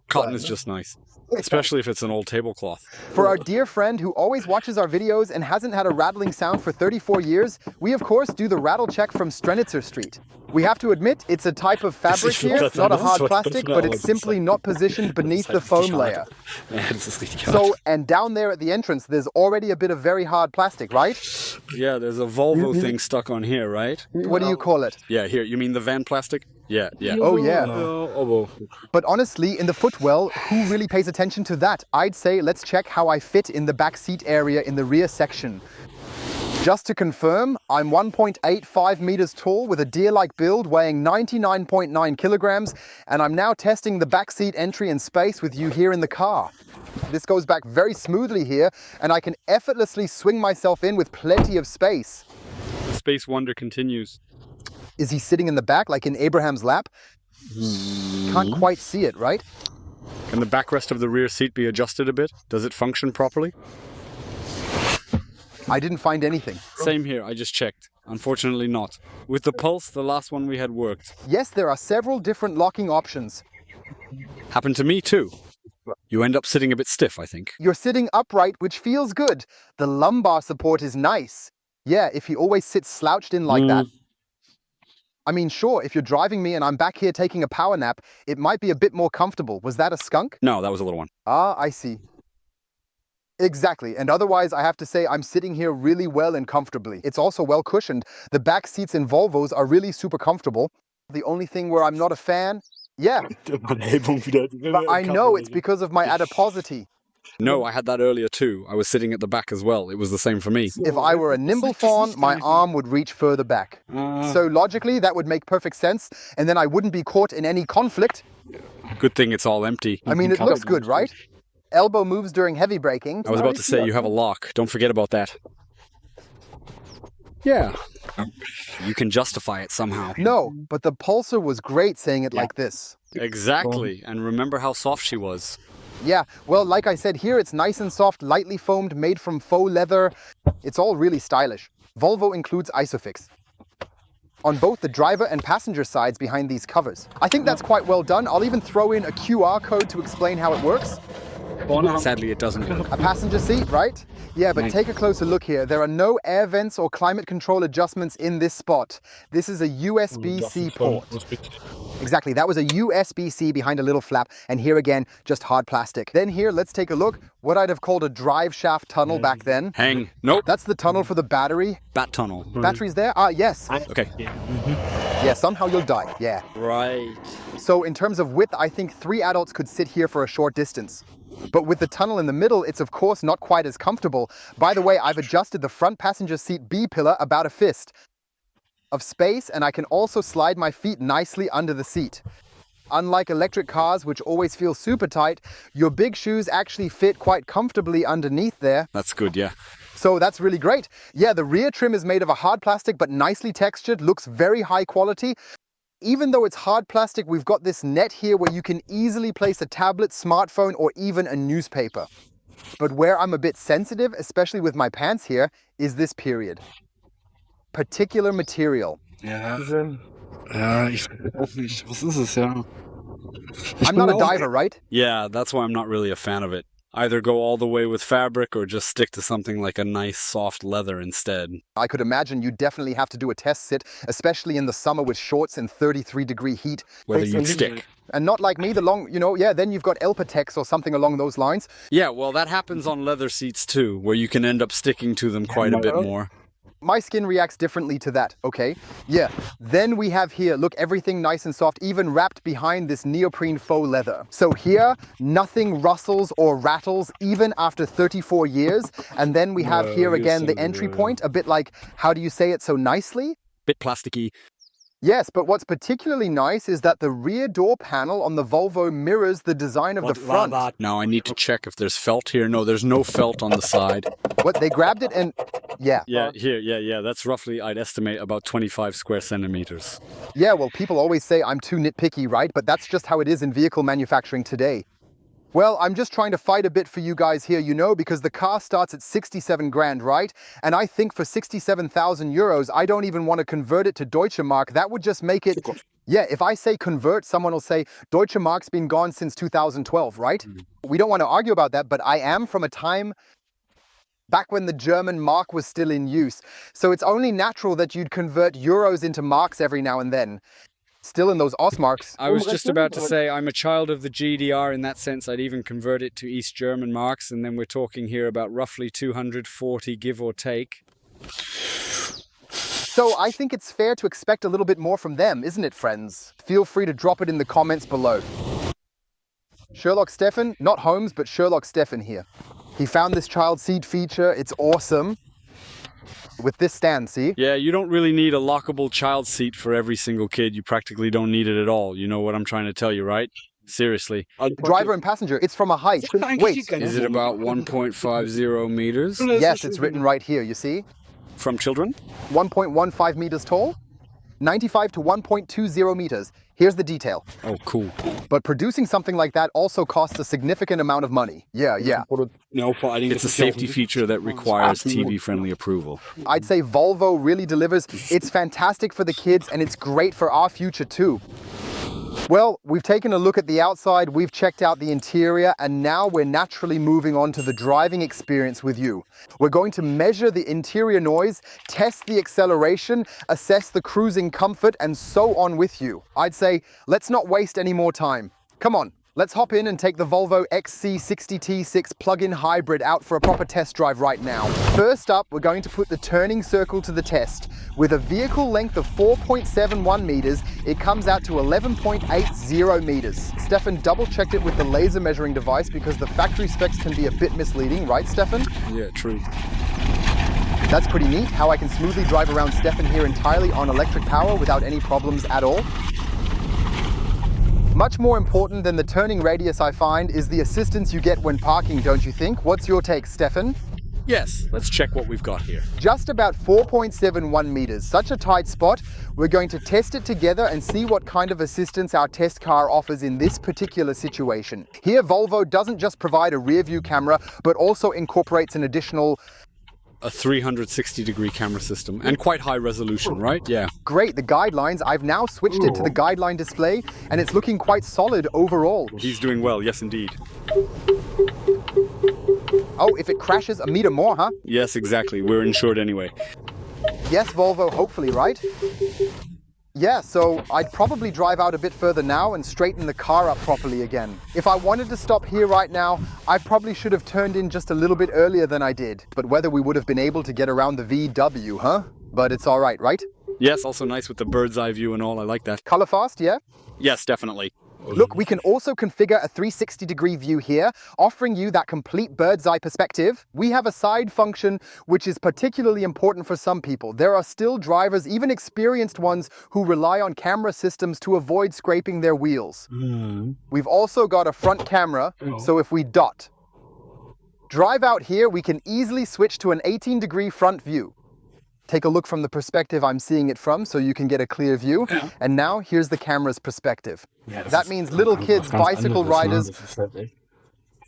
Speaker 2: Cotton is just nice, especially if it's an old tablecloth.
Speaker 1: For our dear friend who always watches our videos and hasn't had a rattling sound for 34 years, we of course do the rattle check from Strenitzer Street. We have to admit, it's a type of fabric here, not a hard plastic, but it's simply not positioned beneath the foam layer. So, and down there at the entrance, there's already a bit of very hard plastic, right?
Speaker 2: Yeah, there's a Volvo thing stuck on here, right?
Speaker 1: What do you call it?
Speaker 2: Yeah, here, you mean the van plastic? Yeah, yeah.
Speaker 1: Oh, yeah. But honestly, in the footwell, who really pays attention to that? I'd say let's check how I fit in the back seat area in the rear section. Just to confirm, I'm 1.85 meters tall with a deer-like build weighing 99.9 kilograms, and I'm now testing the backseat entry and space with you here in the car. This goes back very smoothly here, and I can effortlessly swing myself in with plenty of space.
Speaker 2: The space wonder continues.
Speaker 1: Is he sitting in the back like in Abraham's lap? Can't quite see it, right?
Speaker 2: Can the backrest of the rear seat be adjusted a bit? Does it function properly?
Speaker 1: I didn't find anything.
Speaker 2: Same here, I just checked. Unfortunately not. With the Pulse, the last one we had worked.
Speaker 1: Yes, there are several different locking options.
Speaker 2: Happened to me too. You end up sitting a bit stiff, I think.
Speaker 1: You're sitting upright, which feels good. The lumbar support is nice. Yeah, if he always sits slouched in like that. I mean, sure, if you're driving me and I'm back here taking a power nap, it might be a bit more comfortable. Was that a skunk?
Speaker 2: No, that was a little one.
Speaker 1: Ah, I see. Exactly, and otherwise I have to say I'm sitting here really well and comfortably. It's also well cushioned. The back seats in Volvos are really super comfortable. The only thing where I'm not a fan, but I know it's because of my adiposity.
Speaker 2: No, I had that earlier too. I was sitting at the back as well. It was the same for me.
Speaker 1: If I were a nimble fawn, my arm would reach further back. So logically, that would make perfect sense, and then I wouldn't be caught in any conflict.
Speaker 2: Good thing it's all empty.
Speaker 1: I mean, it looks good, right? Elbow moves during heavy braking.
Speaker 2: I was about to say you have a lock. Don't forget about that. Yeah. You can justify it somehow.
Speaker 1: No, but the Pulsar was great saying it like this.
Speaker 2: Exactly. And remember how soft she was.
Speaker 1: Yeah, well, like I said, here it's nice and soft, lightly foamed, made from faux leather. It's all really stylish. Volvo includes Isofix on both the driver and passenger sides behind these covers. I think that's quite well done. I'll even throw in a QR code to explain how it works.
Speaker 2: Sadly, it doesn't work.
Speaker 1: A passenger seat, right? Yeah, but take a closer look here. There are no air vents or climate control adjustments in this spot. This is a USB-C port. Exactly, that was a USB-C behind a little flap, and here again, just hard plastic. Then here, let's take a look. What I'd have called a drive shaft tunnel back then.
Speaker 2: Hang. Nope.
Speaker 1: That's the tunnel for the battery.
Speaker 2: Bat tunnel.
Speaker 1: Battery's there? Ah, yes.
Speaker 2: Okay.
Speaker 1: Yeah, somehow you'll die. Yeah.
Speaker 2: Right.
Speaker 1: So in terms of width, I think 3 adults could sit here for a short distance. But with the tunnel in the middle, it's of course not quite as comfortable. By the way, I've adjusted the front passenger seat B pillar about a fist of space, and I can also slide my feet nicely under the seat. Unlike electric cars, which always feel super tight, your big shoes actually fit quite comfortably underneath there.
Speaker 2: That's good, yeah.
Speaker 1: So that's really great. Yeah, the rear trim is made of a hard plastic, but nicely textured, looks very high quality. Even though it's hard plastic, we've got this net here where you can easily place a tablet, smartphone, or even a newspaper. But where I'm a bit sensitive, especially with my pants here, is this period. Particular material.
Speaker 3: Ja, ich weiß auch nicht. Was ist es, ja?
Speaker 1: I'm not a diver, right?
Speaker 2: Yeah, that's why I'm not really a fan of it. Either go all the way with fabric or just stick to something like a nice soft leather instead.
Speaker 1: I could imagine you definitely have to do a test sit, especially in the summer with shorts in 33-degree heat.
Speaker 2: Whether you'd stick.
Speaker 1: And not like me, the long, then you've got Elpatex or something along those lines.
Speaker 2: Yeah, well, that happens on leather seats too, where you can end up sticking to them quite a bit more.
Speaker 1: My skin reacts differently to that, okay? Yeah, then we have here, look, everything nice and soft, even wrapped behind this neoprene faux leather. So here, nothing rustles or rattles, even after 34 years. And then we have here again the entry point, a bit like, how do you say it so nicely?
Speaker 2: Bit plasticky.
Speaker 1: Yes, but what's particularly nice is that the rear door panel on the Volvo mirrors the design of the front.
Speaker 2: Now I need to check if there's felt here. No, there's no felt on the side.
Speaker 1: What, they grabbed it and... Yeah.
Speaker 2: Yeah, here, yeah. That's roughly, I'd estimate, about 25 square centimeters.
Speaker 1: Yeah, well, people always say I'm too nitpicky, right? But that's just how it is in vehicle manufacturing today. Well, I'm just trying to fight a bit for you guys here, because the car starts at 67 grand, right? And I think for 67,000 euros, I don't even want to convert it to Deutsche Mark. That would just make it... Yeah, if I say convert, someone will say Deutsche Mark's been gone since 2012, right? We don't want to argue about that, but I am from a time back when the German mark was still in use. So it's only natural that you'd convert euros into marks every now and then. Still in those Ostmarks.
Speaker 2: I was just about to say I'm a child of the GDR in that sense. I'd even convert it to East German marks, and then we're talking here about roughly 240 give or take.
Speaker 1: So I think it's fair to expect a little bit more from them, isn't it, friends? Feel free to drop it in the comments below. Sherlock Stefan, not Holmes, but Sherlock Stefan here. He found this child seat feature. It's awesome. With this stand, see?
Speaker 2: Yeah, you don't really need a lockable child seat for every single kid. You practically don't need it at all. You know what I'm trying to tell you, right? Seriously.
Speaker 1: Driver and passenger, it's from a height. Wait.
Speaker 2: Is it about 1.50 meters?
Speaker 1: Yes, it's written right here, you see?
Speaker 2: From children?
Speaker 1: 1.15 meters tall, 95 to 1.20 meters. Here's the detail.
Speaker 2: Oh, cool.
Speaker 1: But producing something like that also costs a significant amount of money. Yeah.
Speaker 2: It's a safety feature that requires TV-friendly approval.
Speaker 1: I'd say Volvo really delivers. It's fantastic for the kids, and it's great for our future too. Well, we've taken a look at the outside, we've checked out the interior, and now we're naturally moving on to the driving experience with you. We're going to measure the interior noise, test the acceleration, assess the cruising comfort, and so on with you. I'd say, let's not waste any more time. Come on, let's hop in and take the Volvo XC60 T6 plug-in hybrid out for a proper test drive right now. First up, we're going to put the turning circle to the test. With a vehicle length of 4.71 meters, it comes out to 11.80 meters. Stefan double-checked it with the laser measuring device because the factory specs can be a bit misleading, right, Stefan?
Speaker 2: Yeah, true.
Speaker 1: That's pretty neat, how I can smoothly drive around Stefan here entirely on electric power without any problems at all. Much more important than the turning radius, I find, is the assistance you get when parking, don't you think? What's your take, Stefan?
Speaker 2: Yes, let's check what we've got here.
Speaker 1: Just about 4.71 meters, such a tight spot. We're going to test it together and see what kind of assistance our test car offers in this particular situation. Here, Volvo doesn't just provide a rear view camera, but also incorporates an additional...
Speaker 2: A 360-degree camera system, and quite high resolution, right? Yeah.
Speaker 1: Great, the guidelines, I've now switched it to the guideline display, and it's looking quite solid overall.
Speaker 2: He's doing well, yes indeed.
Speaker 1: Oh, if it crashes, a meter more, huh?
Speaker 2: Yes, exactly. We're insured anyway.
Speaker 1: Yes, Volvo, hopefully, right? Yeah, so I'd probably drive out a bit further now and straighten the car up properly again. If I wanted to stop here right now, I probably should have turned in just a little bit earlier than I did. But whether we would have been able to get around the VW, huh? But it's all right?
Speaker 2: Yes, also nice with the bird's eye view and all. I like that.
Speaker 1: Color fast, yeah?
Speaker 2: Yes, definitely.
Speaker 1: Look, we can also configure a 360-degree view here, offering you that complete bird's eye perspective. We have a side function, which is particularly important for some people. There are still drivers, even experienced ones, who rely on camera systems to avoid scraping their wheels. We've also got a front camera, so if we drive out here, we can easily switch to an 18-degree front view. Take a look from the perspective I'm seeing it from so you can get a clear view. And now here's the camera's perspective. That means little kids, bicycle riders,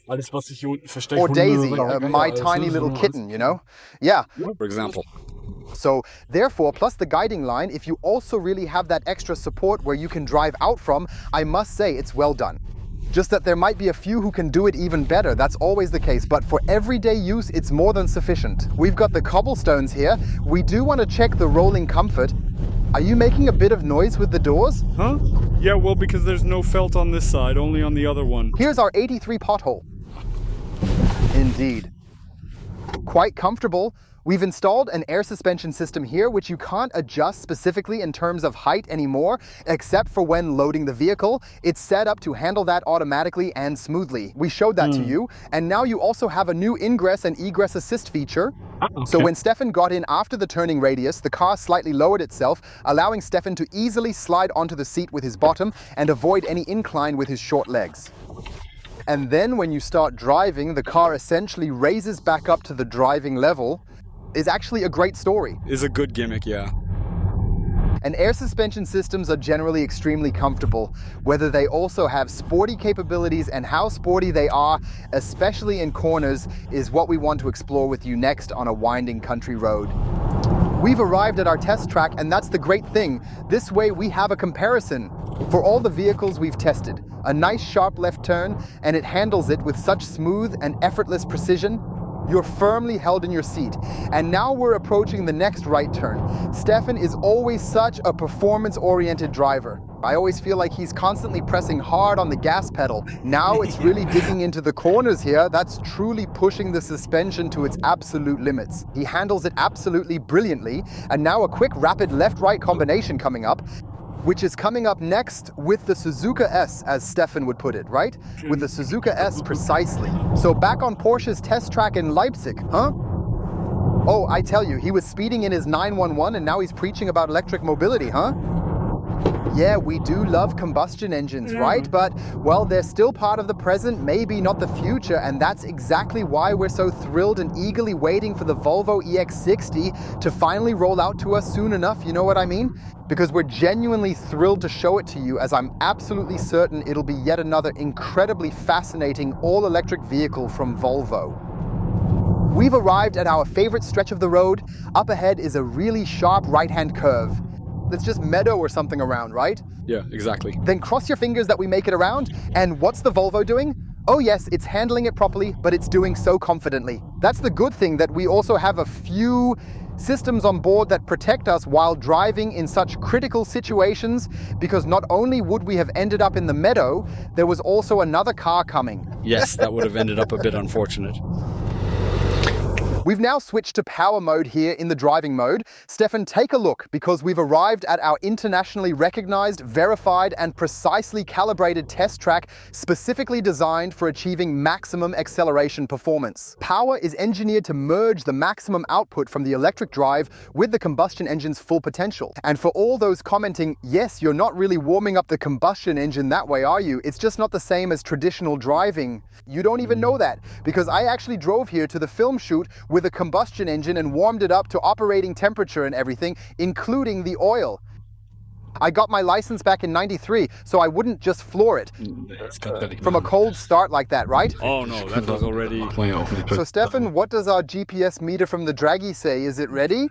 Speaker 1: or Daisy, my tiny little kitten, you know? Yeah.
Speaker 2: For example.
Speaker 1: So therefore, plus the guiding line, if you also really have that extra support where you can drive out from, I must say it's well done. Just that there might be a few who can do it even better. That's always the case, but for everyday use, it's more than sufficient. We've got the cobblestones here. We do want to check the rolling comfort. Are you making a bit of noise with the doors?
Speaker 2: Huh? Yeah, well, because there's no felt on this side, only on the other one.
Speaker 1: Here's our 83 pothole. Indeed. Quite comfortable. We've installed an air suspension system here, which you can't adjust specifically in terms of height anymore, except for when loading the vehicle. It's set up to handle that automatically and smoothly. We showed that to you, and now you also have a new ingress and egress assist feature. So when Stefan got in after the turning radius, the car slightly lowered itself, allowing Stefan to easily slide onto the seat with his bottom and avoid any incline with his short legs. And then when you start driving, the car essentially raises back up to the driving level. Is actually a great story.
Speaker 2: Is a good gimmick, yeah.
Speaker 1: And air suspension systems are generally extremely comfortable, whether they also have sporty capabilities, and how sporty they are, especially in corners, is what we want to explore with you next on a winding country road. We've arrived at our test track, and that's the great thing. This way we have a comparison for all the vehicles we've tested. A nice sharp left turn, and it handles it with such smooth and effortless precision. You're firmly held in your seat. And now we're approaching the next right turn. Stefan is always such a performance-oriented driver. I always feel like he's constantly pressing hard on the gas pedal. Now it's really digging into the corners here. That's truly pushing the suspension to its absolute limits. He handles it absolutely brilliantly. And now a quick rapid left-right combination coming up, which is coming up next with the Suzuka S, as Stefan would put it, right? With the Suzuka S precisely. So back on Porsche's test track in Leipzig, huh? Oh, I tell you, he was speeding in his 911 and now he's preaching about electric mobility, huh? Yeah, we do love combustion engines, right? But, well, they're still part of the present, maybe not the future, and that's exactly why we're so thrilled and eagerly waiting for the Volvo EX60 to finally roll out to us soon enough, you know what I mean? Because we're genuinely thrilled to show it to you, as I'm absolutely certain it'll be yet another incredibly fascinating all-electric vehicle from Volvo. We've arrived at our favorite stretch of the road. Up ahead is a really sharp right-hand curve. It's just meadow or something around, right?
Speaker 2: Yeah, exactly.
Speaker 1: Then cross your fingers that we make it around. And what's the Volvo doing? Oh yes, it's handling it properly, but it's doing so confidently. That's the good thing, that we also have a few systems on board that protect us while driving in such critical situations, because not only would we have ended up in the meadow, there was also another car coming.
Speaker 2: Yes, that would have ended up a bit unfortunate.
Speaker 1: We've now switched to power mode here in the driving mode. Stefan, take a look, because we've arrived at our internationally recognized, verified, and precisely calibrated test track specifically designed for achieving maximum acceleration performance. Power is engineered to merge the maximum output from the electric drive with the combustion engine's full potential. And for all those commenting, yes, you're not really warming up the combustion engine that way, are you? It's just not the same as traditional driving. You don't even know that, because I actually drove here to the film shoot with a combustion engine and warmed it up to operating temperature and everything, including the oil. I got my license back in '93, so I wouldn't just floor it from a cold start like that, right?
Speaker 2: Oh no, that was already...
Speaker 1: So Stefan, what does our GPS meter from the Draghi say? Is it ready?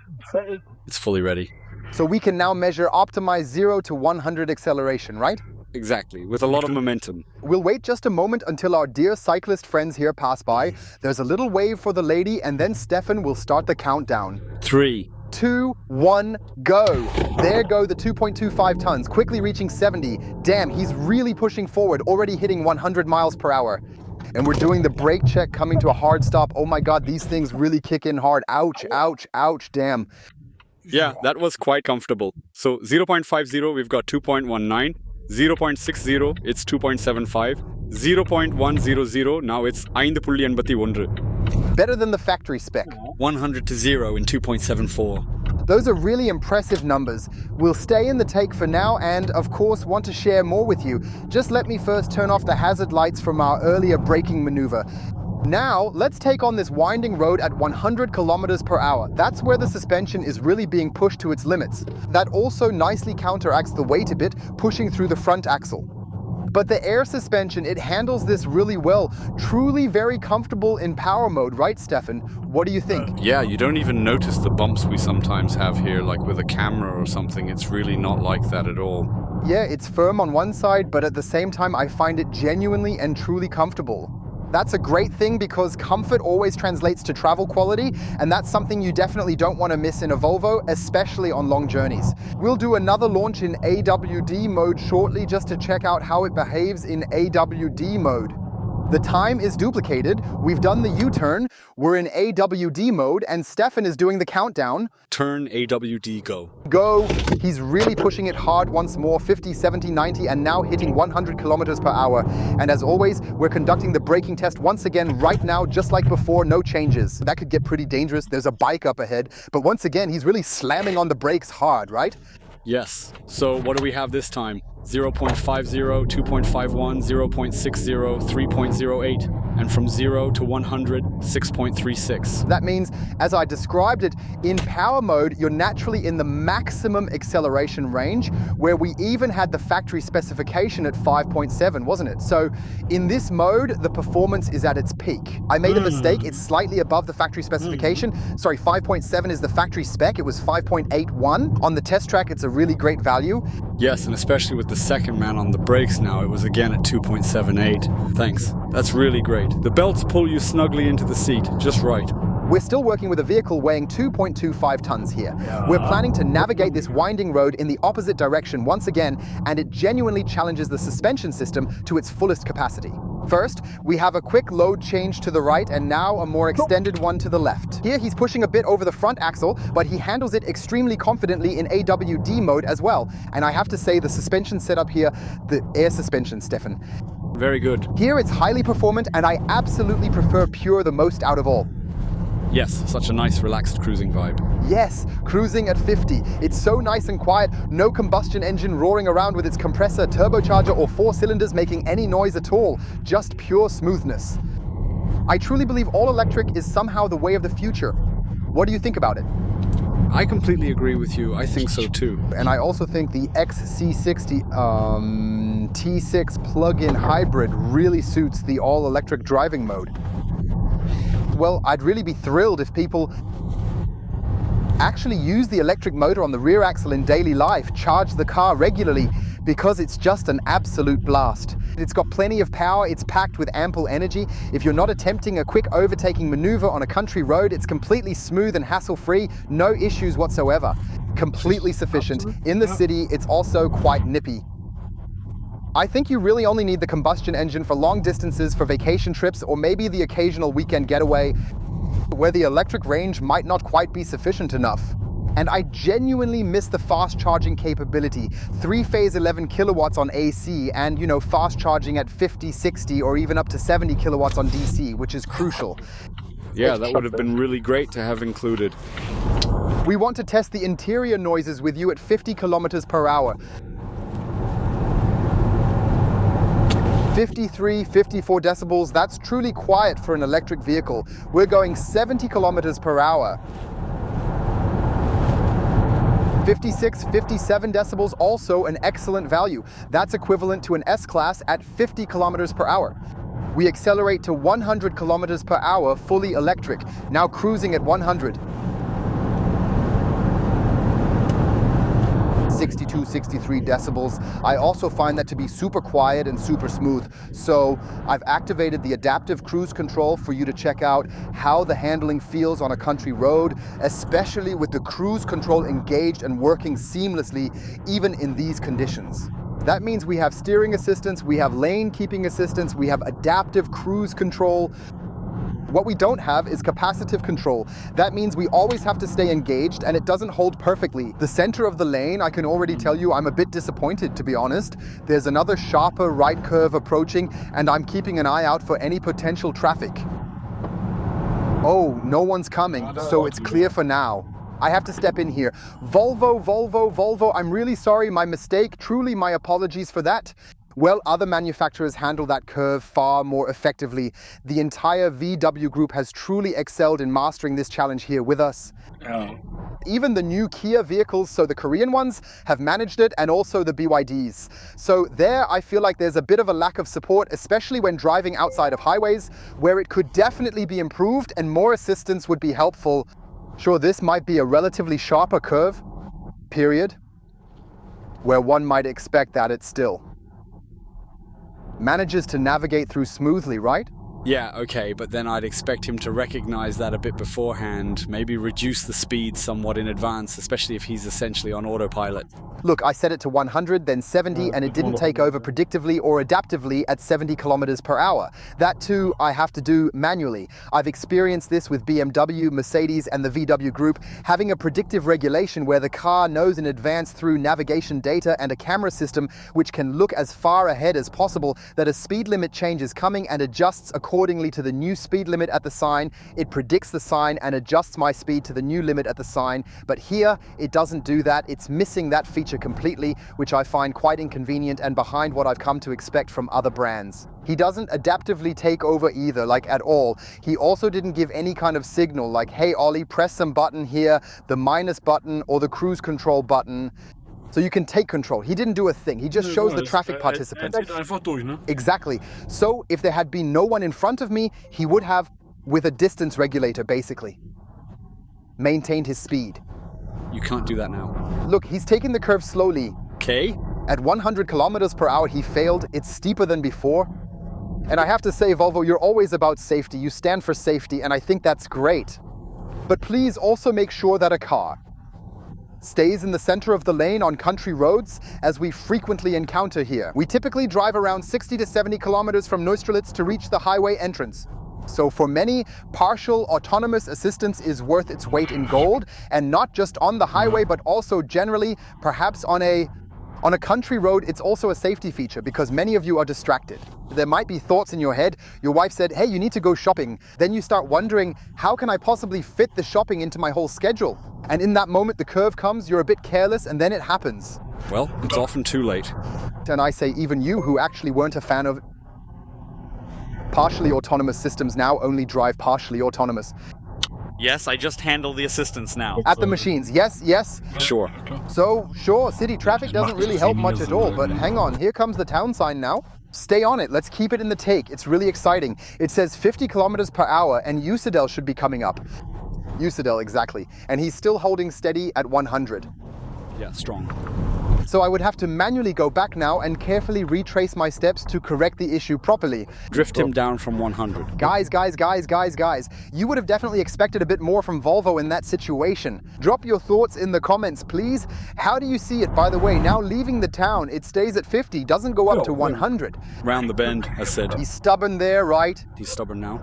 Speaker 2: It's fully ready.
Speaker 1: So we can now measure optimized 0 to 100 acceleration, right?
Speaker 2: Exactly, with a lot of momentum.
Speaker 1: We'll wait just a moment until our dear cyclist friends here pass by. There's a little wave for the lady, and then Stefan will start the countdown.
Speaker 2: 3,
Speaker 1: 2, 1, go. There go the 2.25 tons, quickly reaching 70. Damn, he's really pushing forward, already hitting 100 miles per hour. And we're doing the brake check, coming to a hard stop. Oh my God, these things really kick in hard. Ouch, ouch, ouch, damn.
Speaker 2: Yeah, that was quite comfortable. So 0.50, we've got 2.19. 0.60, it's 2.75. 0.100, now it's 5.81.
Speaker 1: Better than the factory spec.
Speaker 2: 100 to 0 in 2.74.
Speaker 1: Those are really impressive numbers. We'll stay in the take for now and, of course, want to share more with you. Just let me first turn off the hazard lights from our earlier braking maneuver. Now, let's take on this winding road at 100 kilometers per hour. That's where the suspension is really being pushed to its limits. That also nicely counteracts the weight a bit, pushing through the front axle. But the air suspension, it handles this really well. Truly very comfortable in power mode, right, Stefan? What do you think?
Speaker 2: Yeah, you don't even notice the bumps we sometimes have here, like with a camera or something. It's really not like that at all.
Speaker 1: Yeah, it's firm on one side, but at the same time, I find it genuinely and truly comfortable. That's a great thing because comfort always translates to travel quality, and that's something you definitely don't want to miss in a Volvo, especially on long journeys. We'll do another launch in AWD mode shortly just to check out how it behaves in AWD mode. The time is duplicated, we've done the U-turn, we're in AWD mode, and Stefan is doing the countdown.
Speaker 2: Turn AWD go.
Speaker 1: Go! He's really pushing it hard once more, 50, 70, 90, and now hitting 100 kilometers per hour. And as always, we're conducting the braking test once again right now, just like before, no changes. That could get pretty dangerous, there's a bike up ahead, but once again, he's really slamming on the brakes hard, right?
Speaker 2: Yes. So what do we have this time? 0.50, 2.51, 0.60, 3.08, and from 0 to 100, 6.36.
Speaker 1: That means, as I described it, in power mode, you're naturally in the maximum acceleration range, where we even had the factory specification at 5.7, wasn't it? So in this mode, the performance is at its peak. I made a mistake, it's slightly above the factory specification. Sorry, 5.7 is the factory spec, it was 5.81. On the test track, it's a really great value.
Speaker 2: Yes, and especially with the second man on the brakes now, it was again at 2.78. Thanks. That's really great. The belts pull you snugly into the seat, just right.
Speaker 1: We're still working with a vehicle weighing 2.25 tons here. We're planning to navigate this winding road in the opposite direction once again, and it genuinely challenges the suspension system to its fullest capacity. First, we have a quick load change to the right and now a more extended one to the left. Here he's pushing a bit over the front axle, but he handles it extremely confidently in AWD mode as well. And I have to say the suspension setup here, the air suspension, Stefan.
Speaker 2: Very good.
Speaker 1: Here it's highly performant and I absolutely prefer Pure the most out of all.
Speaker 2: Yes, such a nice relaxed cruising vibe.
Speaker 1: Yes, cruising at 50. It's so nice and quiet, no combustion engine roaring around with its compressor, turbocharger, or 4 cylinders making any noise at all. Just pure smoothness. I truly believe all electric is somehow the way of the future. What do you think about it?
Speaker 2: I completely agree with you. I think so too.
Speaker 1: And I also think the XC60 T6 plug-in hybrid really suits the all-electric driving mode. Well, I'd really be thrilled if people actually use the electric motor on the rear axle in daily life, charge the car regularly, because it's just an absolute blast. It's got plenty of power, it's packed with ample energy. If you're not attempting a quick overtaking maneuver on a country road, it's completely smooth and hassle-free, no issues whatsoever. Completely sufficient. In the city, it's also quite nippy. I think you really only need the combustion engine for long distances, for vacation trips, or maybe the occasional weekend getaway, where the electric range might not quite be sufficient enough. And I genuinely miss the fast charging capability. 3-phase 11 kilowatts on AC and, you know, fast charging at 50, 60, or even up to 70 kilowatts on DC, which is crucial.
Speaker 2: Yeah, that would have been really great to have included.
Speaker 1: We want to test the interior noises with you at 50 kilometers per hour. 53, 54 decibels, that's truly quiet for an electric vehicle. We're going 70 kilometers per hour. 56, 57 decibels, also an excellent value. That's equivalent to an S-Class at 50 kilometers per hour. We accelerate to 100 kilometers per hour, fully electric, now cruising at 100. 62 263 decibels. I also find that to be super quiet and super smooth. So I've activated the adaptive cruise control for you to check out how the handling feels on a country road, especially with the cruise control engaged and working seamlessly, even in these conditions. That means we have steering assistance, we have lane keeping assistance, we have adaptive cruise control. What we don't have is capacitive control. That means we always have to stay engaged and it doesn't hold perfectly. The center of the lane, I can already tell you I'm a bit disappointed, to be honest. There's another sharper right curve approaching and I'm keeping an eye out for any potential traffic. Oh, no one's coming, so it's clear for now. I have to step in here. Volvo, I'm really sorry, my mistake, truly my apologies for that. Well, other manufacturers handle that curve far more effectively. The entire VW group has truly excelled in mastering this challenge here with us.
Speaker 3: Ja.
Speaker 1: Even the new Kia vehicles, so the Korean ones, have managed it, and also the BYDs. So there, I feel like there's a bit of a lack of support, especially when driving outside of highways, where it could definitely be improved and more assistance would be helpful. Sure, this might be a relatively sharper curve, period, where one might expect that it still manages to navigate through smoothly, right?
Speaker 2: Yeah, okay, but then I'd expect him to recognize that a bit beforehand, maybe reduce the speed somewhat in advance, especially if he's essentially on autopilot.
Speaker 1: Look, I set it to 100, then 70, and it didn't take over predictively or adaptively at 70 kilometers per hour. That too, I have to do manually. I've experienced this with BMW, Mercedes, and the VW group, having a predictive regulation where the car knows in advance through navigation data and a camera system which can look as far ahead as possible that a speed limit change is coming and adjusts accordingly to the new speed limit at the sign. It predicts the sign and adjusts my speed to the new limit at the sign. But here, it doesn't do that. It's missing that feature completely, which I find quite inconvenient and behind what I've come to expect from other brands. He doesn't adaptively take over either, like at all. He also didn't give any kind of signal like, hey Ollie, press some button here, the minus button or the cruise control button, so you can take control. He didn't do a thing. He just shows the traffic participants.
Speaker 3: Einfach durch, ne?
Speaker 1: Exactly. So if there had been no one in front of me, he would have, with a distance regulator basically, maintained his speed.
Speaker 2: You can't do that now.
Speaker 1: Look, he's taking the curve slowly.
Speaker 2: Okay.
Speaker 1: At 100 kilometers per hour, he failed. It's steeper than before. And I have to say, Volvo, you're always about safety. You stand for safety, and I think that's great. But please also make sure that a car stays in the center of the lane on country roads, as we frequently encounter here. We typically drive around 60 to 70 kilometers from Neustrelitz to reach the highway entrance. So for many, partial autonomous assistance is worth its weight in gold, and not just on the highway, but also generally, perhaps on a country road. It's also a safety feature because many of you are distracted. There might be thoughts in your head. Your wife said, hey, you need to go shopping. Then you start wondering, how can I possibly fit the shopping into my whole schedule? And in that moment, the curve comes, you're a bit careless, and then it happens.
Speaker 2: Well, it's often too late.
Speaker 1: And I say, even you who actually weren't a fan of partially autonomous systems now only drive partially autonomous.
Speaker 2: Yes, I just handle the assistance now.
Speaker 1: At the machines, yes.
Speaker 2: Sure.
Speaker 1: So, sure, city traffic doesn't really help much at all, but hang on, here comes the town sign now. Stay on it, let's keep it in the take, it's really exciting. It says 50 kilometers per hour and Usadel should be coming up. Usadel, exactly. And he's still holding steady at 100.
Speaker 2: Yeah, strong.
Speaker 1: So I would have to manually go back now and carefully retrace my steps to correct the issue properly.
Speaker 2: Drift him down from 100.
Speaker 1: Guys, you would have definitely expected a bit more from Volvo in that situation. Drop your thoughts in the comments, please. How do you see it, by the way? Now leaving the town, it stays at 50, doesn't go up to 100.
Speaker 2: Round the bend, I said.
Speaker 1: He's stubborn there, right?
Speaker 2: He's stubborn now.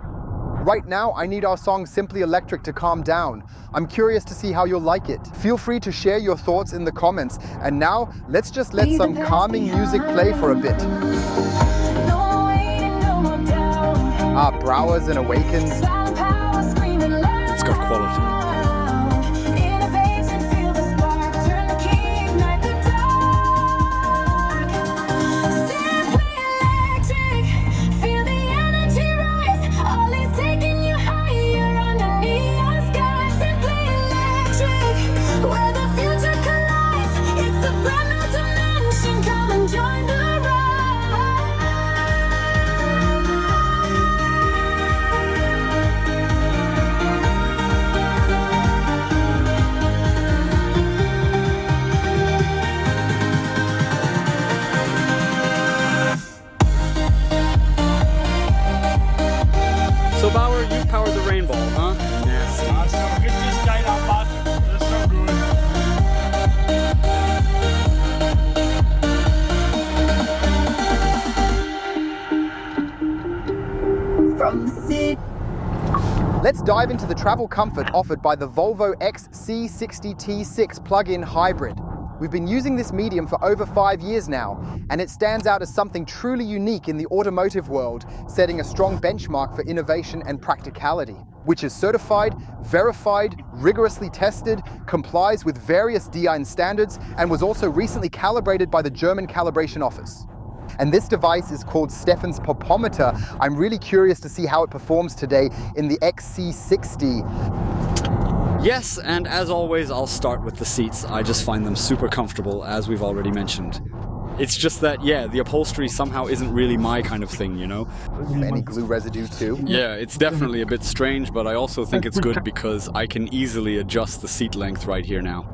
Speaker 1: Right now, I need our song Simply Electric to calm down. I'm curious to see how you'll like it. Feel free to share your thoughts in the comments. And now, let's just let some calming music play for a bit. Browers and Awakens.
Speaker 2: It's got quality.
Speaker 1: Let's dive into the travel comfort offered by the Volvo XC60 T6 plug-in hybrid. We've been using this medium for over 5 years now, and it stands out as something truly unique in the automotive world, setting a strong benchmark for innovation and practicality, which is certified, verified, rigorously tested, complies with various DIN standards, and was also recently calibrated by the German calibration office. And this device is called Stefan's popometer. I'm really curious to see how it performs today in the XC60.
Speaker 2: Yes, and as always, I'll start with the seats. I just find them super comfortable, as we've already mentioned. It's just that, yeah, the upholstery somehow isn't really my kind of thing, you know?
Speaker 1: Any glue residue too?
Speaker 2: Yeah, it's definitely a bit strange, but I also think it's good because I can easily adjust the seat length right here now.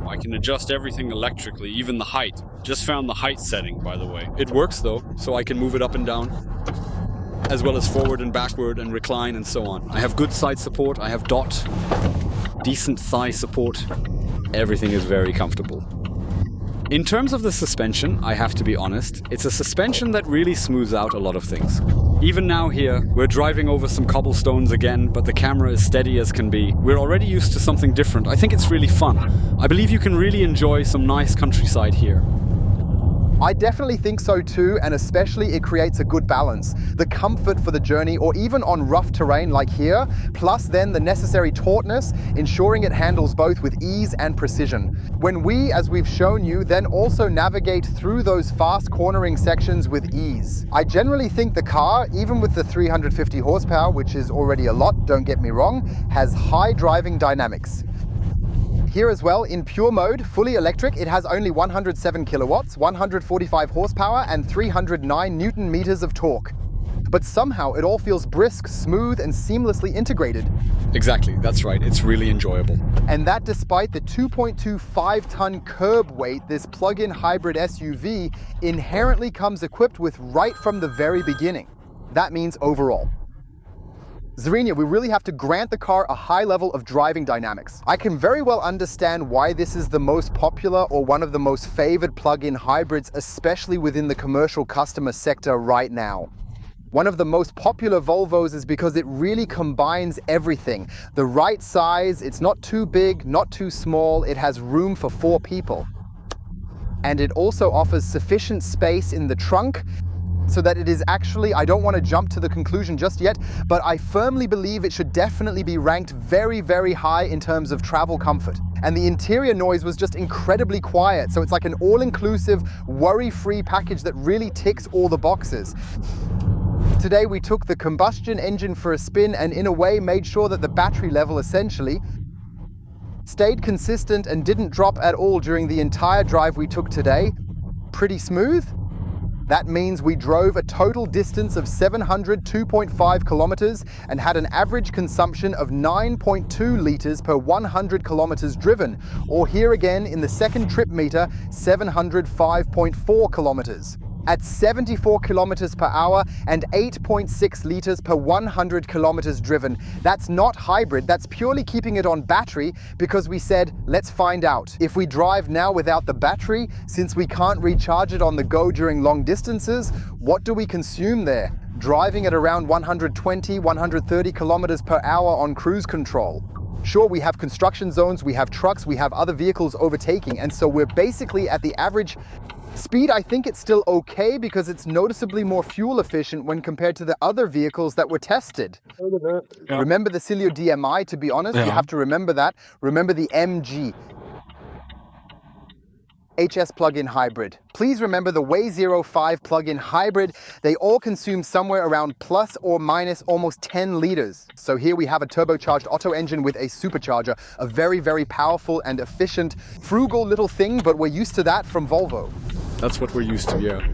Speaker 2: I can adjust everything electrically, even the height. Just found the height setting, by the way. It works though, so I can move it up and down, as well as forward and backward and recline and so on. I have good side support, I have decent thigh support. Everything is very comfortable. In terms of the suspension, I have to be honest, it's a suspension that really smooths out a lot of things. Even now here, we're driving over some cobblestones again, but the camera is steady as can be. We're already used to something different. I think it's really fun. I believe you can really enjoy some nice countryside here.
Speaker 1: I definitely think so too, and especially it creates a good balance. The comfort for the journey, or even on rough terrain like here, plus then the necessary tautness, ensuring it handles both with ease and precision. When we, as we've shown you, then also navigate through those fast cornering sections with ease. I generally think the car, even with the 350 horsepower, which is already a lot, don't get me wrong, has high driving dynamics. Here as well, in pure mode, fully electric, it has only 107 kilowatts, 145 horsepower, and 309 Newton meters of torque. But somehow it all feels brisk, smooth, and seamlessly integrated.
Speaker 2: Exactly, that's right, it's really enjoyable.
Speaker 1: And that despite the 2.25-ton curb weight, this plug-in hybrid SUV inherently comes equipped with right from the very beginning. That means overall. Zarinia, we really have to grant the car a high level of driving dynamics. I can very well understand why this is the most popular or one of the most favored plug-in hybrids, especially within the commercial customer sector right now. One of the most popular Volvos is because it really combines everything. The right size, it's not too big, not too small, it has room for 4 people. And it also offers sufficient space in the trunk, so that it is actually, I don't want to jump to the conclusion just yet, but I firmly believe it should definitely be ranked very, very high in terms of travel comfort. And the interior noise was just incredibly quiet, so it's like an all-inclusive, worry-free package that really ticks all the boxes. Today we took the combustion engine for a spin and in a way made sure that the battery level essentially stayed consistent and didn't drop at all during the entire drive we took today. Pretty smooth. That means we drove a total distance of 702.5 kilometers and had an average consumption of 9.2 liters per 100 kilometers driven, or here again in the second trip meter, 705.4 kilometers. At 74 kilometers per hour and 8.6 liters per 100 kilometers driven. That's not hybrid, that's purely keeping it on battery because we said, let's find out. If we drive now without the battery, since we can't recharge it on the go during long distances, what do we consume there? Driving at around 120, 130 kilometers per hour on cruise control. Sure, we have construction zones, we have trucks, we have other vehicles overtaking, and so we're basically at the average speed. I think it's still okay because it's noticeably more fuel efficient when compared to the other vehicles that were tested.
Speaker 3: Ja.
Speaker 1: Remember the Cilio DMI, to be honest, you have to remember that. Remember the MG. HS plug-in hybrid. Please remember the Way 05 plug-in hybrid. They all consume somewhere around plus or minus almost 10 liters. So here we have a turbocharged Otto engine with a supercharger, a very, very powerful and efficient, frugal little thing, but we're used to that from Volvo.
Speaker 2: That's what we're used to, yeah.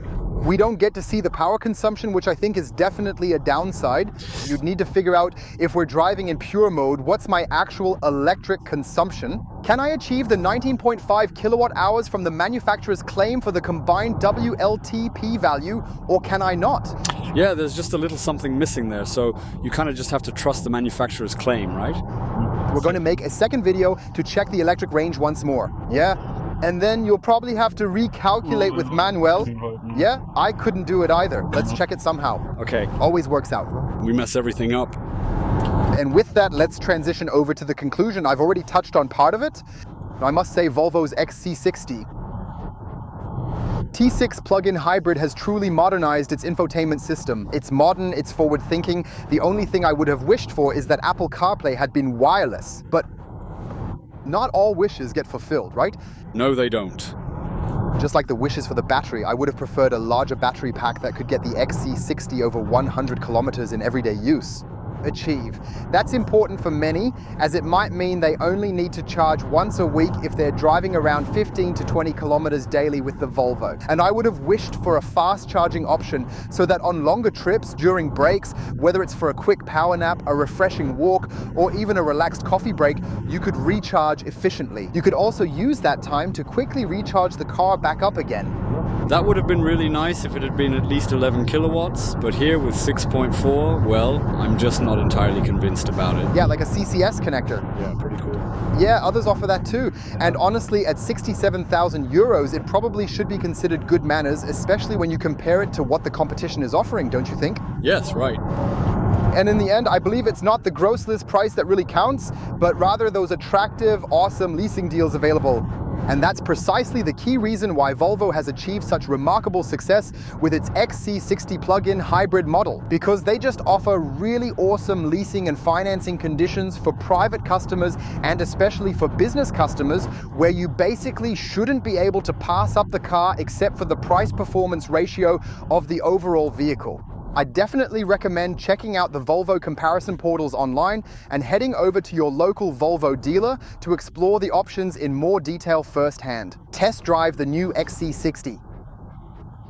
Speaker 1: We don't get to see the power consumption, which I think is definitely a downside. You'd need to figure out, if we're driving in pure mode, what's my actual electric consumption? Can I achieve the 19.5 kilowatt hours from the manufacturer's claim for the combined WLTP value, or can I not?
Speaker 2: Yeah, there's just a little something missing there, so you kind of just have to trust the manufacturer's claim, right?
Speaker 1: We're going to make a second video to check the electric range once more, yeah? And then you'll probably have to recalculate with Manuel. Yeah, I couldn't do it either. Let's check it somehow.
Speaker 2: Okay.
Speaker 1: Always works out.
Speaker 2: We mess everything up.
Speaker 1: And with that, let's transition over to the conclusion. I've already touched on part of it. I must say Volvo's XC60 T6 plug-in hybrid has truly modernized its infotainment system. It's modern, it's forward-thinking. The only thing I would have wished for is that Apple CarPlay had been wireless. But not all wishes get fulfilled, right?
Speaker 2: No, they don't.
Speaker 1: Just like the wishes for the battery, I would have preferred a larger battery pack that could get the XC60 over 100 kilometers in everyday use. Achieve. That's important for many, as it might mean they only need to charge once a week if they're driving around 15 to 20 kilometers daily with the Volvo. And I would have wished for a fast charging option so that on longer trips, during breaks, whether it's for a quick power nap, a refreshing walk, or even a relaxed coffee break, you could recharge efficiently. You could also use that time to quickly recharge the car back up again.
Speaker 2: That would have been really nice if it had been at least 11 kilowatts, but here with 6.4, well, I'm just not entirely convinced about it.
Speaker 1: Yeah, like a CCS connector.
Speaker 3: Yeah, pretty cool.
Speaker 1: Yeah, others offer that too. And honestly, at 67,000 euros, it probably should be considered good manners, especially when you compare it to what the competition is offering, don't you think?
Speaker 2: Yes, right.
Speaker 1: And in the end, I believe it's not the gross list price that really counts, but rather those attractive, awesome leasing deals available. And that's precisely the key reason why Volvo has achieved such remarkable success with its XC60 plug-in hybrid model, because they just offer really awesome leasing and financing conditions for private customers and especially for business customers, where you basically shouldn't be able to pass up the car except for the price-performance ratio of the overall vehicle. I definitely recommend checking out the Volvo comparison portals online and heading over to your local Volvo dealer to explore the options in more detail firsthand. Test drive the new XC60.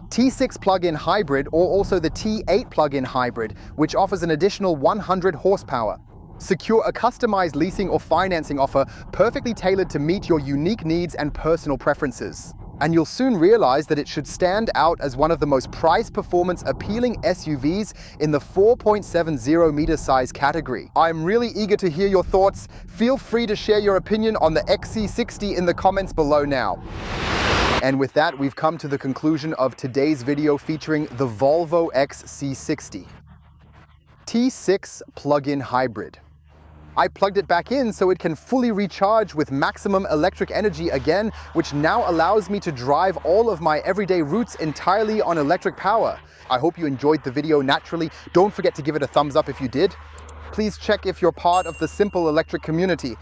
Speaker 1: T6 plug-in hybrid, or also the T8 plug-in hybrid, which offers an additional 100 horsepower. Secure a customized leasing or financing offer perfectly tailored to meet your unique needs and personal preferences. And you'll soon realize that it should stand out as one of the most price-performance appealing SUVs in the 4.70 meter size category. I'm really eager to hear your thoughts. Feel free to share your opinion on the XC60 in the comments below now. And with that, we've come to the conclusion of today's video featuring the Volvo XC60 T6 plug-in hybrid. I plugged it back in so it can fully recharge with maximum electric energy again, which now allows me to drive all of my everyday routes entirely on electric power. I hope you enjoyed the video naturally. Don't forget to give it a thumbs up if you did. Please check if you're part of the Simple Electric community.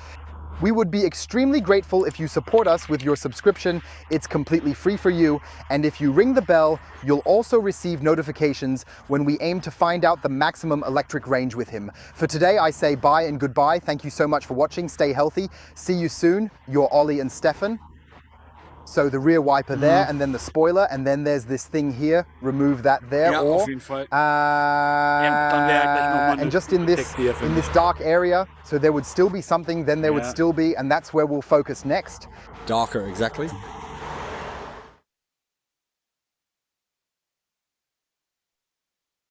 Speaker 1: We would be extremely grateful if you support us with your subscription. It's completely free for you. And if you ring the bell, you'll also receive notifications when we aim to find out the maximum electric range with him. For today, I say bye and goodbye. Thank you so much for watching. Stay healthy. See you soon. Your Ollie and Stefan. So the rear wiper there, and then the spoiler, and then there's this thing here. Remove that there.
Speaker 3: Ja,
Speaker 1: or,
Speaker 3: auf jeden Fall. Dann wäre gleich noch mal
Speaker 1: and just in this dark area, so there would still be something, then there would still be, and that's where we'll focus next.
Speaker 2: Darker, exactly.